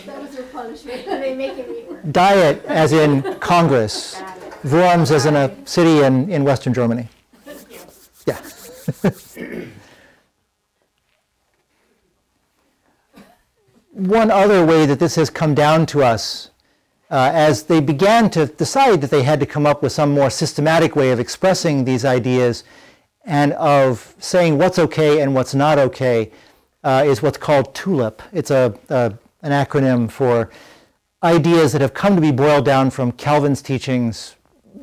that was their punishment. They make him eat worms. Diet as in Congress. Got it. Worms as in a city in Western Germany. Thank you. Yeah. One other way that this has come down to us, as they began to decide that they had to come up with some more systematic way of expressing these ideas and of saying what's okay and what's not okay, is what's called TULIP. It's an acronym for ideas that have come to be boiled down from Calvin's teachings,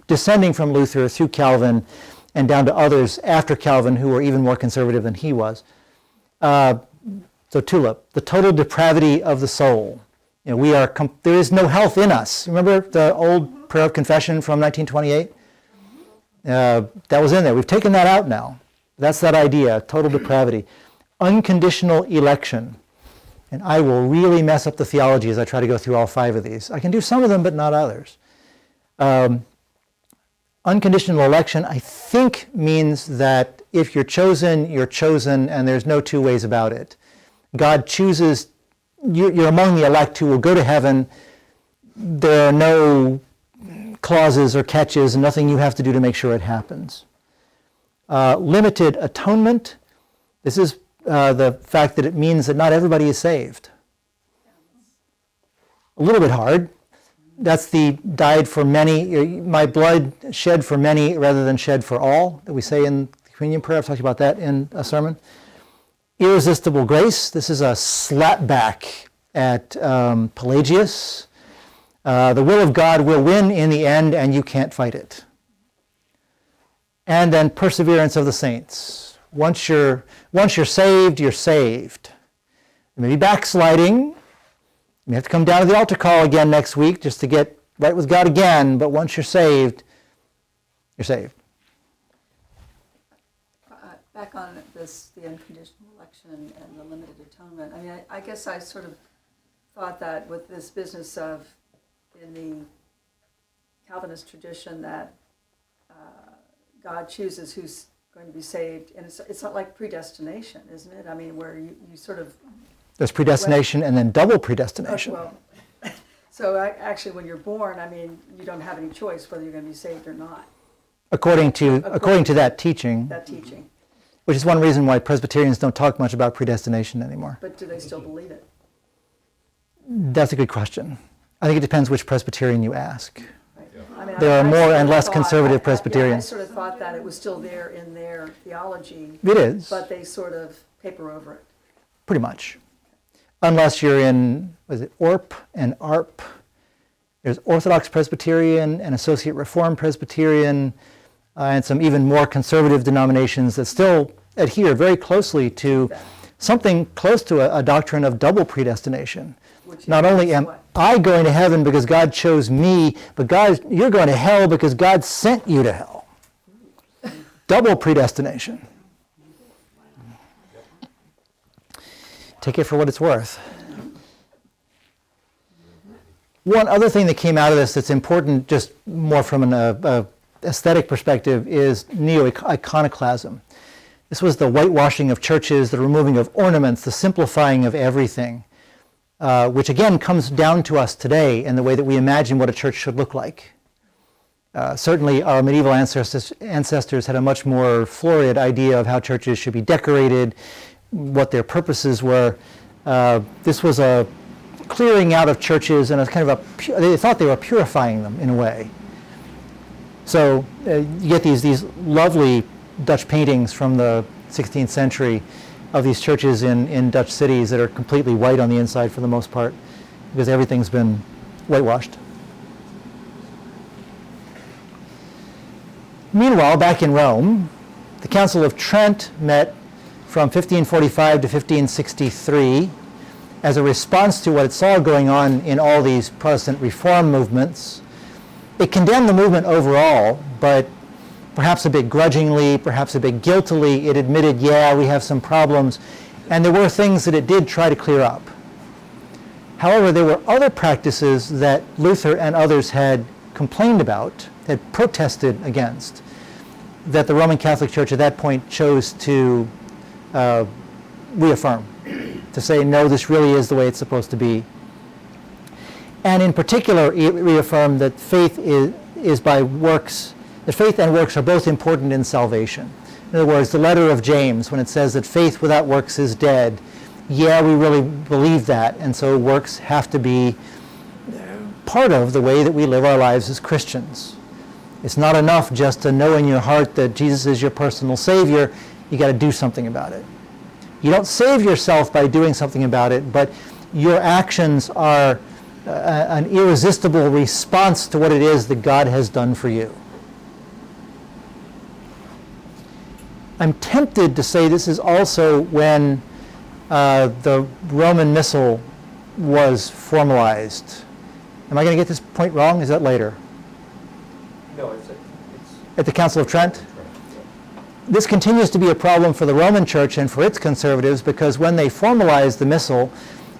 descending from Luther through Calvin and down to others after Calvin who were even more conservative than he was. So TULIP, the total depravity of the soul. You know, there is no health in us. Remember the old prayer of confession from 1928? That was in there. We've taken that out now. That's that idea, total depravity. Unconditional election. And I will really mess up the theology as I try to go through all 5 of these. I can do some of them, but not others. Unconditional election, I think, means that if you're chosen, and there's no two ways about it. God chooses, you're among the elect who will go to heaven. There are no clauses or catches, and nothing you have to do to make sure it happens. Limited atonement, this is the fact that it means that not everybody is saved. A little bit hard. That's the died for many, my blood shed for many rather than shed for all, that we say in the communion prayer. I've talked about that in a sermon. Irresistible grace, this is a slap back at Pelagius. The will of God will win in the end, and you can't fight it. And then perseverance of the saints. Once you're saved, you're saved. You may be backsliding. You have to come down to the altar call again next week just to get right with God again, but once you're saved, you're saved. Back on this, the unconditional election and the limited atonement, I mean, I guess I sort of thought that with this business of, in the Calvinist tradition, that God chooses who's going to be saved, and it's not like predestination, isn't it? I mean, where you sort of... There's predestination and then double predestination. Well, so actually when you're born, I mean, you don't have any choice whether you're going to be saved or not. According to that teaching. That teaching. Which is one reason why Presbyterians don't talk much about predestination anymore. But do they still believe it? That's a good question. I think it depends which Presbyterian you ask. Right. I mean, There are more and less thought, conservative I Presbyterians. sort of thought that it was still there in their theology. It is. But they sort of paper over it. Pretty much. Unless you're in, was it ORP and ARP? There's Orthodox Presbyterian and Associate Reformed Presbyterian, and some even more conservative denominations that still adhere very closely to something close to a doctrine of double predestination. Not only am I going to heaven because God chose me, but you're going to hell because God sent you to hell. Double predestination. Take it for what it's worth. One other thing that came out of this that's important, just more from an aesthetic perspective, is neo-iconoclasm. This was the whitewashing of churches, the removing of ornaments, the simplifying of everything, which again comes down to us today in the way that we imagine what a church should look like. Certainly our medieval ancestors had a much more florid idea of how churches should be decorated, what their purposes were. This was a clearing out of churches and a kind of they thought they were purifying them in a way. So you get these lovely Dutch paintings from the 16th century of these churches in Dutch cities that are completely white on the inside for the most part because everything's been whitewashed. Meanwhile, back in Rome, the Council of Trent met from 1545 to 1563 as a response to what it saw going on in all these Protestant reform movements. It condemned the movement overall, but perhaps a bit grudgingly, perhaps a bit guiltily. It admitted, yeah, we have some problems, and there were things that it did try to clear up. However, there were other practices that Luther and others had complained about, had protested against, that the Roman Catholic Church at that point chose to reaffirm, to say, no, this really is the way it's supposed to be. And in particular, it reaffirmed that faith is by works, that faith and works are both important in salvation. In other words, the letter of James, when it says that faith without works is dead, yeah, we really believe that, and so works have to be part of the way that we live our lives as Christians. It's not enough just to know in your heart that Jesus is your personal Savior. You got to do something about it. You don't save yourself by doing something about it, but your actions are an irresistible response to what it is that God has done for you. I'm tempted to say this is also when the Roman Missal was formalized. Am I going to get this point wrong? Is that later? No, it's At the Council of Trent? This continues to be a problem for the Roman Church and for its conservatives because when they formalized the Missal,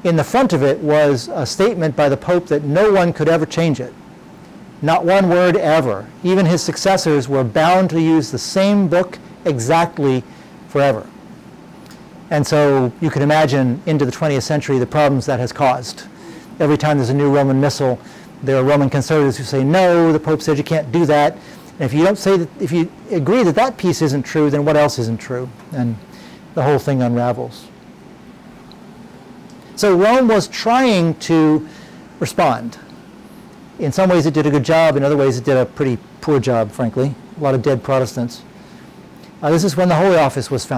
in the front of it was a statement by the Pope that no one could ever change it. Not one word ever. Even his successors were bound to use the same book exactly forever. And so you can imagine into the 20th century the problems that has caused. Every time there's a new Roman missal, there are Roman conservatives who say, no, the Pope said you can't do that. And if you don't say that, if you agree that that piece isn't true, then what else isn't true? And the whole thing unravels. So Rome was trying to respond. In some ways it did a good job, in other ways it did a pretty poor job, frankly. A lot of dead Protestants. This is when the Holy Office was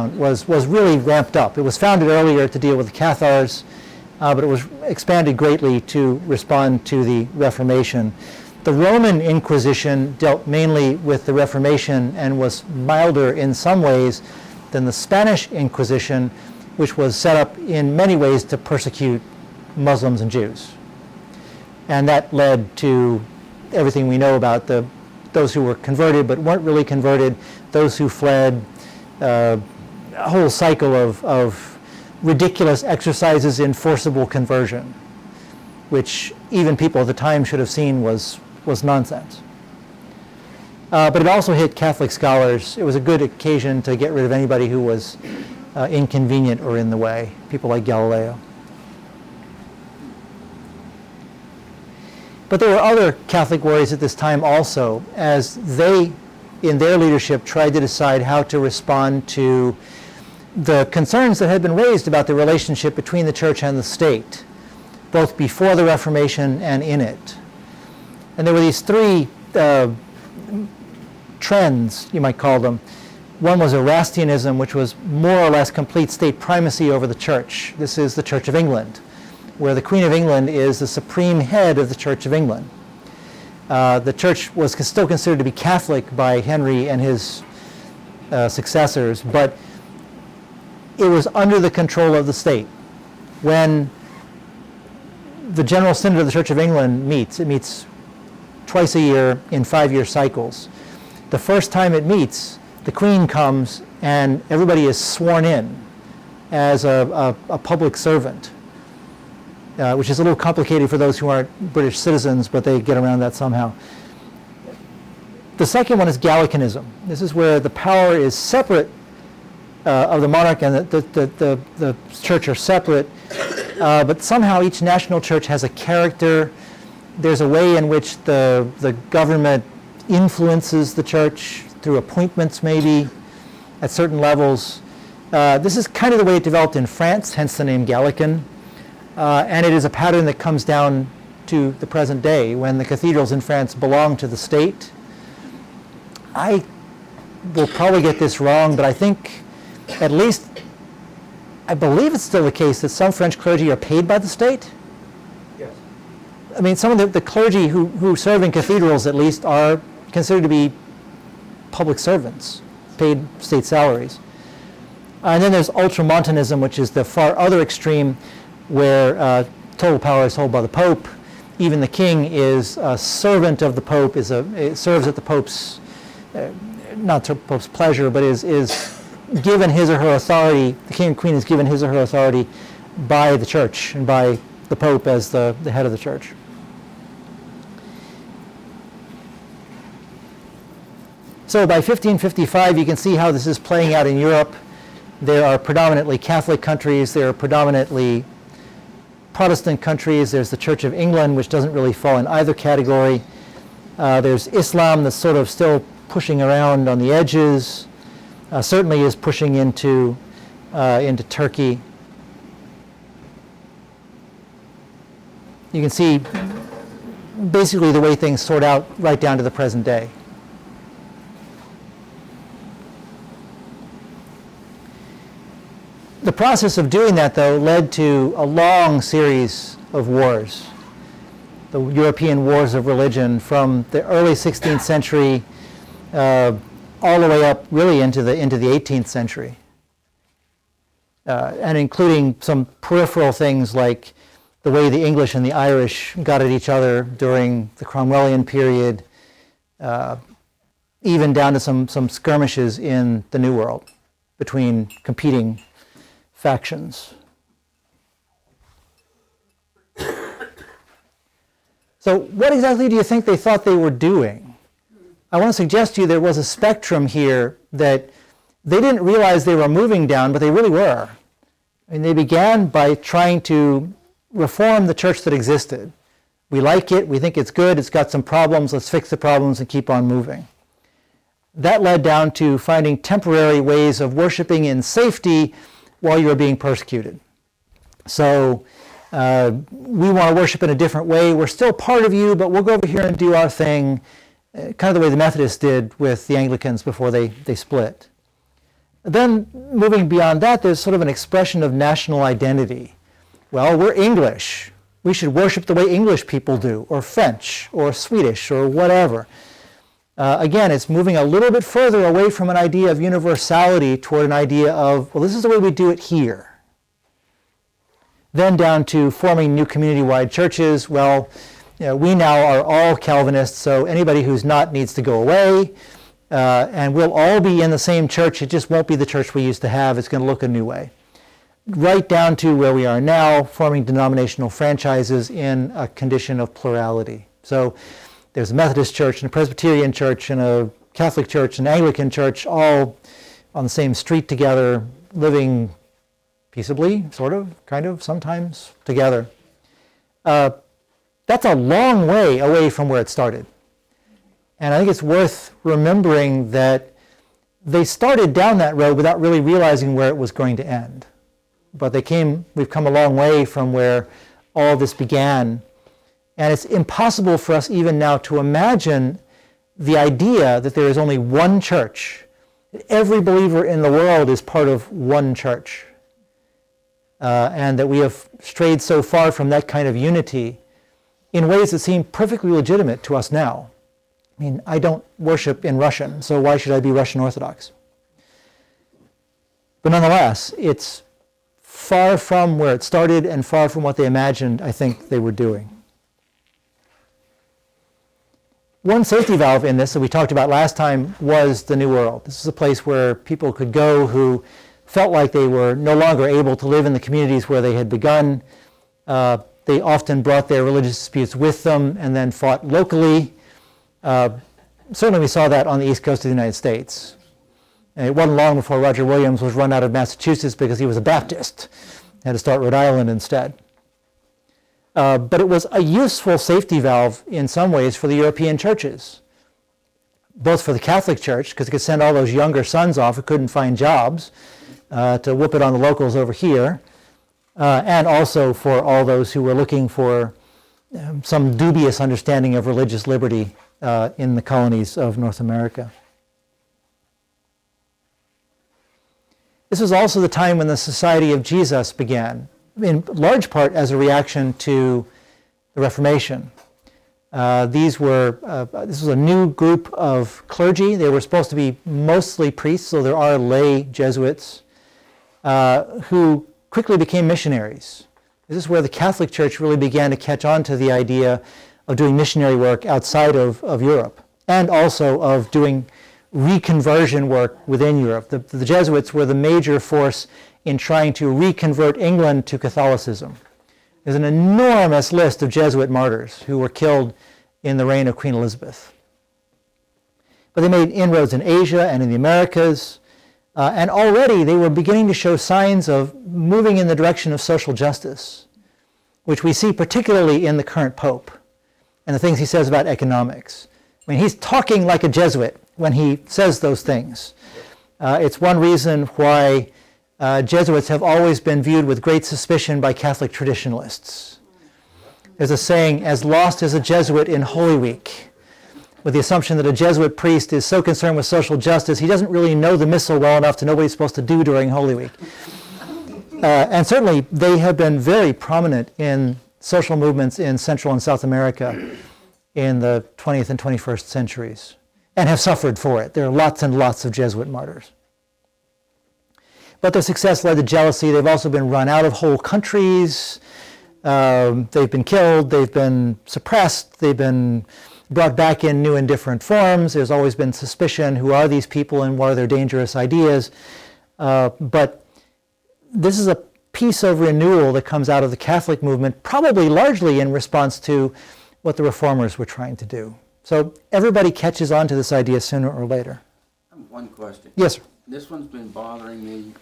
really ramped up. It was founded earlier to deal with the Cathars, but it was expanded greatly to respond to the Reformation. The Roman Inquisition dealt mainly with the Reformation and was milder in some ways than the Spanish Inquisition, which was set up in many ways to persecute Muslims and Jews. And that led to everything we know about those who were converted but weren't really converted, those who fled, a whole cycle of ridiculous exercises in forcible conversion, which even people at the time should have seen was nonsense. But it also hit Catholic scholars. It was a good occasion to get rid of anybody who was inconvenient or in the way, people like Galileo. But there were other Catholic worries at this time also, as they, in their leadership, tried to decide how to respond to the concerns that had been raised about the relationship between the church and the state, both before the Reformation and in it. And there were these three trends, you might call them. One was Erastianism, which was more or less complete state primacy over the church. This is the Church of England, where the Queen of England is the supreme head of the Church of England. The church was still considered to be Catholic by Henry and his successors, but it was under the control of the state. When the General Synod of the Church of England meets, it meets twice a year in 5-year cycles. The first time it meets, the Queen comes and everybody is sworn in as a public servant. Which is a little complicated for those who aren't British citizens, but they get around that somehow. The second one is Gallicanism. This is where the power is separate of the monarch and the church are separate, but somehow each national church has a character. There's a way in which the government influences the church through appointments maybe at certain levels. This is kind of the way it developed in France, hence the name Gallican. And it is a pattern that comes down to the present day when the cathedrals in France belong to the state. I will probably get this wrong, but I think at least, I believe it's still the case that some French clergy are paid by the state. Yes. I mean, some of the clergy who serve in cathedrals at least are considered to be public servants, paid state salaries. And then there's Ultramontanism, which is the far other extreme, where total power is held by the Pope. Even the king is a servant of the Pope, serves at the Pope's, not to Pope's pleasure, but is given his or her authority. The king and queen is given his or her authority by the church and by the Pope as the head of the church. So by 1555, you can see how this is playing out in Europe. There are predominantly Catholic countries. There are predominantly Protestant countries. There's the Church of England, which doesn't really fall in either category. There's Islam that's sort of still pushing around on the edges. Certainly is pushing into Turkey. You can see basically the way things sort out right down to the present day. The process of doing that, though, led to a long series of wars. The European wars of religion from the early 16th century all the way up really into the 18th century. And including some peripheral things like the way the English and the Irish got at each other during the Cromwellian period, even down to some skirmishes in the New World between competing factions. So what exactly do you think they thought they were doing? I want to suggest to you there was a spectrum here that they didn't realize they were moving down, but they really were. I mean, they began by trying to reform the church that existed. We like it, we think it's good, it's got some problems, let's fix the problems and keep on moving. That led down to finding temporary ways of worshiping in safety while you were being persecuted. So we want to worship in a different way. We're still part of you, but we'll go over here and do our thing, kind of the way the Methodists did with the Anglicans before they split. Then moving beyond that, there's sort of an expression of national identity. Well, we're English. We should worship the way English people do, or French, or Swedish, or whatever. Again, it's moving a little bit further away from an idea of universality toward an idea of, well, this is the way we do it here. Then down to forming new community-wide churches. Well, we now are all Calvinists, so anybody who's not needs to go away, and we'll all be in the same church. It just won't be the church we used to have. It's going to look a new way. Right down to where we are now, forming denominational franchises in a condition of plurality. So there's a Methodist church and a Presbyterian church and a Catholic church and an Anglican church all on the same street together, living peaceably, sort of, kind of, sometimes together. That's a long way away from where it started. And I think it's worth remembering that they started down that road without really realizing where it was going to end. But we've come a long way from where all this began. And it's impossible for us even now to imagine the idea that there is only one church. Every believer in the world is part of one church. And that we have strayed so far from that kind of unity in ways that seem perfectly legitimate to us now. I mean, I don't worship in Russian, so why should I be Russian Orthodox? But nonetheless, it's far from where it started and far from what they imagined, I think, they were doing. One safety valve in this that we talked about last time was the New World. This is a place where people could go who felt like they were no longer able to live in the communities where they had begun. They often brought their religious disputes with them and then fought locally. Certainly we saw that on the East Coast of the United States. And it wasn't long before Roger Williams was run out of Massachusetts because he was a Baptist. Had to start Rhode Island instead. But it was a useful safety valve in some ways for the European churches, both for the Catholic Church, because it could send all those younger sons off who couldn't find jobs to whoop it on the locals over here, and also for all those who were looking for some dubious understanding of religious liberty in the colonies of North America. This was also the time when the Society of Jesus began, in large part as a reaction to the Reformation. This was a new group of clergy. They were supposed to be mostly priests, so there are lay Jesuits who quickly became missionaries. This is where the Catholic Church really began to catch on to the idea of doing missionary work outside of Europe, and also of doing reconversion work within Europe. The Jesuits were the major force in trying to reconvert England to Catholicism. There's an enormous list of Jesuit martyrs who were killed in the reign of Queen Elizabeth. But they made inroads in Asia and in the Americas, and already they were beginning to show signs of moving in the direction of social justice, which we see particularly in the current Pope and the things he says about economics. I mean, he's talking like a Jesuit when he says those things. It's one reason why Jesuits have always been viewed with great suspicion by Catholic traditionalists. There's a saying, as lost as a Jesuit in Holy Week, with the assumption that a Jesuit priest is so concerned with social justice, he doesn't really know the Missal well enough to know what he's supposed to do during Holy Week. And certainly they have been very prominent in social movements in Central and South America in the 20th and 21st centuries, and have suffered for it. There are lots and lots of Jesuit martyrs. But their success led to jealousy. They've also been run out of whole countries. They've been killed. They've been suppressed. They've been brought back in new and different forms. There's always been suspicion. Who are these people and what are their dangerous ideas? But this is a piece of renewal that comes out of the Catholic movement, probably largely in response to what the reformers were trying to do. So everybody catches on to this idea sooner or later. I have one question. Yes, sir. This one's been bothering me,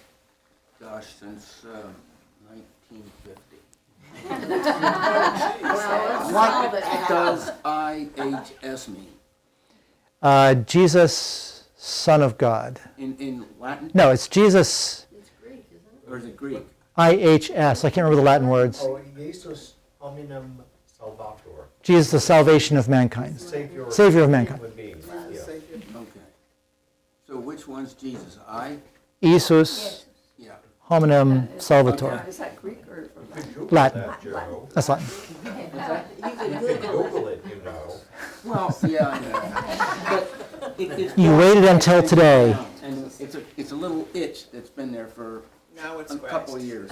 gosh, since 1950. What does IHS mean Jesus, Son of God. in Latin? No, it's Jesus, Or is it Greek? IHS. I can't remember the Latin words. Oh, Jesus hominum salvator. Jesus, the salvation of mankind. Savior of mankind. Human beings, yeah. Okay. So which one's Jesus? Jesus, Yeah. hominum salvator. Okay. Is that Greek or Latin. That, Joe. That's Latin. You can Google it, you know. Well, yeah, I know. But it's You waited until today. And it's a little itch that's been there for a couple of years.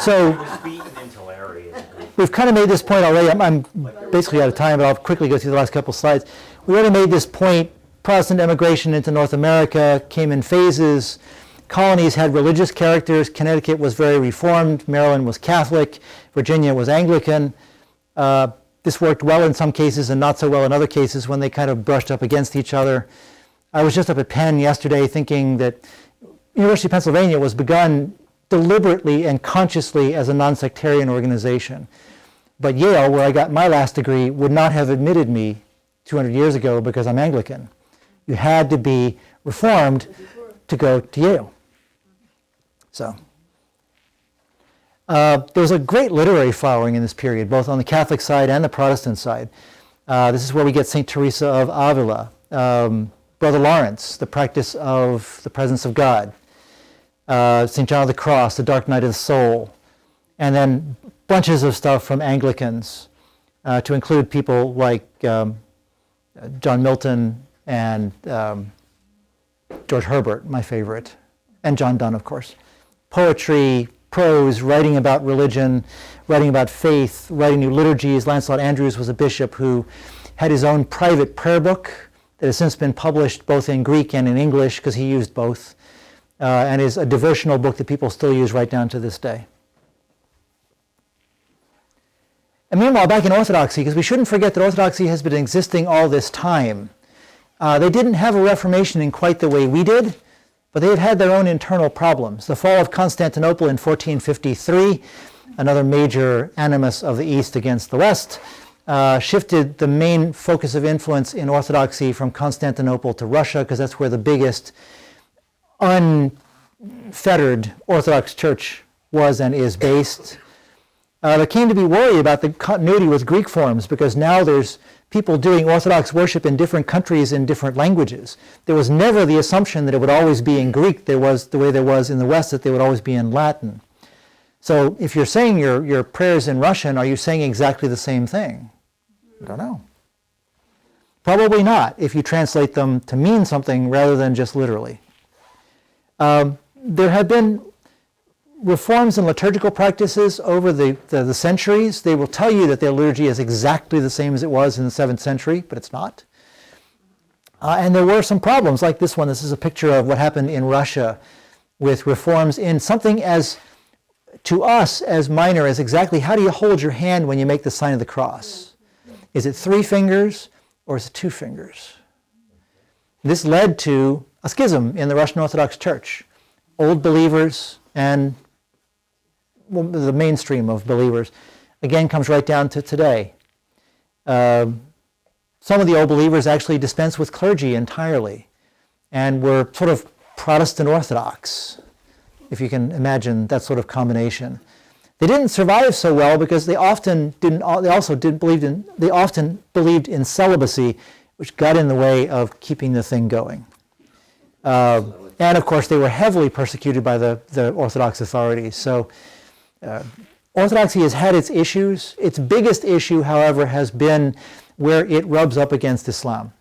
So Beaten into Larry. we've kind of made this point already. I'm basically out of time, but I'll quickly go through the last couple slides. We already made this point. Protestant immigration into North America came in phases. Colonies had religious characters. Connecticut was very Reformed. Maryland was Catholic. Virginia was Anglican. This worked well in some cases and not so well in other cases when they kind of brushed up against each other. I was just up at Penn yesterday thinking that University of Pennsylvania was begun deliberately and consciously as a non-sectarian organization. But Yale, where I got my last degree, would not have admitted me 200 years ago because I'm Anglican. You had to be Reformed to go to Yale. So there was a great literary flowering in this period, both on the Catholic side and the Protestant side. This is where we get St. Teresa of Avila, Brother Lawrence, The Practice of the Presence of God, St. John of the Cross, The Dark Night of the Soul, and then bunches of stuff from Anglicans, to include people like John Milton and George Herbert, my favorite, and John Donne, of course. Poetry, prose, writing about religion, writing about faith, writing new liturgies. Lancelot Andrewes was a bishop who had his own private prayer book that has since been published both in Greek and in English because he used both, and is a devotional book that people still use right down to this day. And meanwhile, back in Orthodoxy, because we shouldn't forget that Orthodoxy has been existing all this time, they didn't have a Reformation in quite the way we did, but they had had their own internal problems. The fall of Constantinople in 1453, another major animus of the East against the West, shifted the main focus of influence in Orthodoxy from Constantinople to Russia, because that's where the biggest unfettered Orthodox Church was and is based. There came to be worry about the continuity with Greek forms, because now there's people doing Orthodox worship in different countries in different languages. There was never the assumption that it would always be in Greek. There was, the way there was in the West, that they would always be in Latin. So if you're saying your prayers in Russian, are you saying exactly the same thing? I don't know. Probably not, if you translate them to mean something rather than just literally. There have been reforms in liturgical practices over the centuries. They will tell you that their liturgy is exactly the same as it was in the 7th century, but it's not. And there were some problems like this one. This is a picture of what happened in Russia with reforms in something as, to us, as minor as exactly how do you hold your hand when you make the sign of the cross? Is it 3 fingers or is it 2 fingers? This led to a schism in the Russian Orthodox Church. Old believers and the mainstream of believers, again, comes right down to today. Some of the old believers actually dispensed with clergy entirely and were sort of Protestant Orthodox, if you can imagine that sort of combination. They didn't survive so well because they often believed in celibacy, which got in the way of keeping the thing going. And of course, they were heavily persecuted by the Orthodox authorities. So Orthodoxy has had its issues. Its biggest issue, however, has been where it rubs up against Islam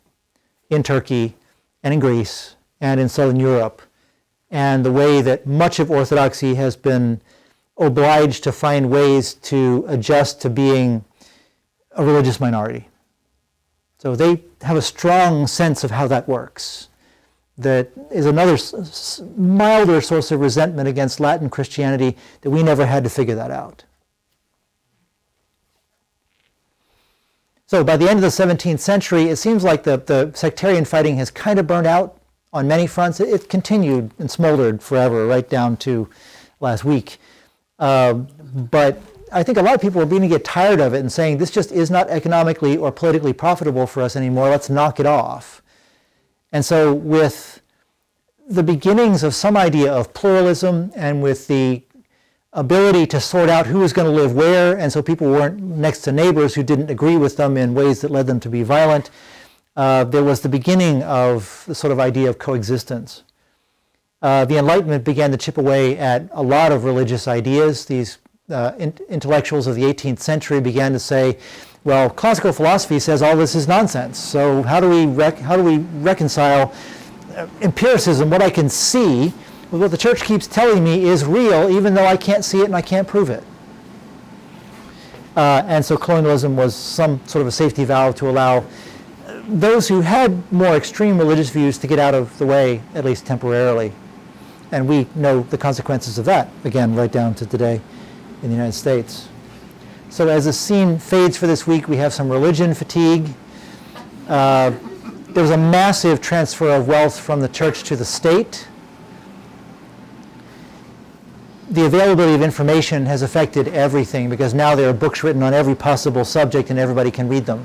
in Turkey and in Greece and in Southern Europe, and the way that much of Orthodoxy has been obliged to find ways to adjust to being a religious minority. So they have a strong sense of how that works. That is another milder source of resentment against Latin Christianity, that we never had to figure that out. So by the end of the 17th century, it seems like the sectarian fighting has kind of burned out on many fronts. It continued and smoldered forever, right down to last week. But I think a lot of people are beginning to get tired of it and saying, this just is not economically or politically profitable for us anymore. Let's knock it off. And so with the beginnings of some idea of pluralism and with the ability to sort out who was going to live where, and so people weren't next to neighbors who didn't agree with them in ways that led them to be violent, there was the beginning of the sort of idea of coexistence. The Enlightenment began to chip away at a lot of religious ideas. These intellectuals of the 18th century began to say, well, classical philosophy says all this is nonsense, so how do we reconcile empiricism, what I can see, with what the church keeps telling me is real, even though I can't see it and I can't prove it. And so colonialism was some sort of a safety valve to allow those who had more extreme religious views to get out of the way, at least temporarily. And we know the consequences of that, again, right down to today in the United States. So as the scene fades for this week, we have some religion fatigue. There was a massive transfer of wealth from the church to the state. The availability of information has affected everything because now there are books written on every possible subject and everybody can read them.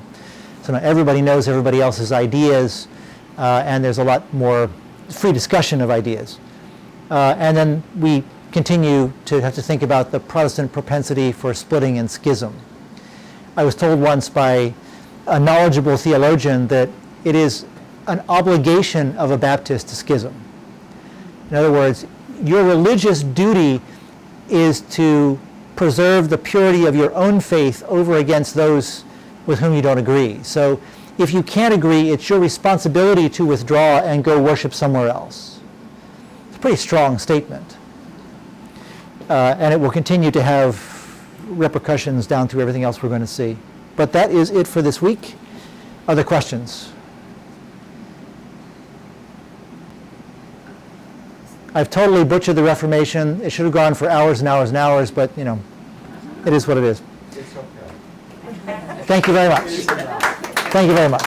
So now everybody knows everybody else's ideas and there's a lot more free discussion of ideas. And then we continue to have to think about the Protestant propensity for splitting and schism. I was told once by a knowledgeable theologian that it is an obligation of a Baptist to schism. In other words, your religious duty is to preserve the purity of your own faith over against those with whom you don't agree. So if you can't agree, it's your responsibility to withdraw and go worship somewhere else. It's a pretty strong statement. And it will continue to have repercussions down through everything else we're going to see. But that is it for this week. Other questions? I've totally butchered the Reformation. It should have gone for hours and hours and hours, but, you know, it is what it is. It's okay. Thank you very much. Thank you very much.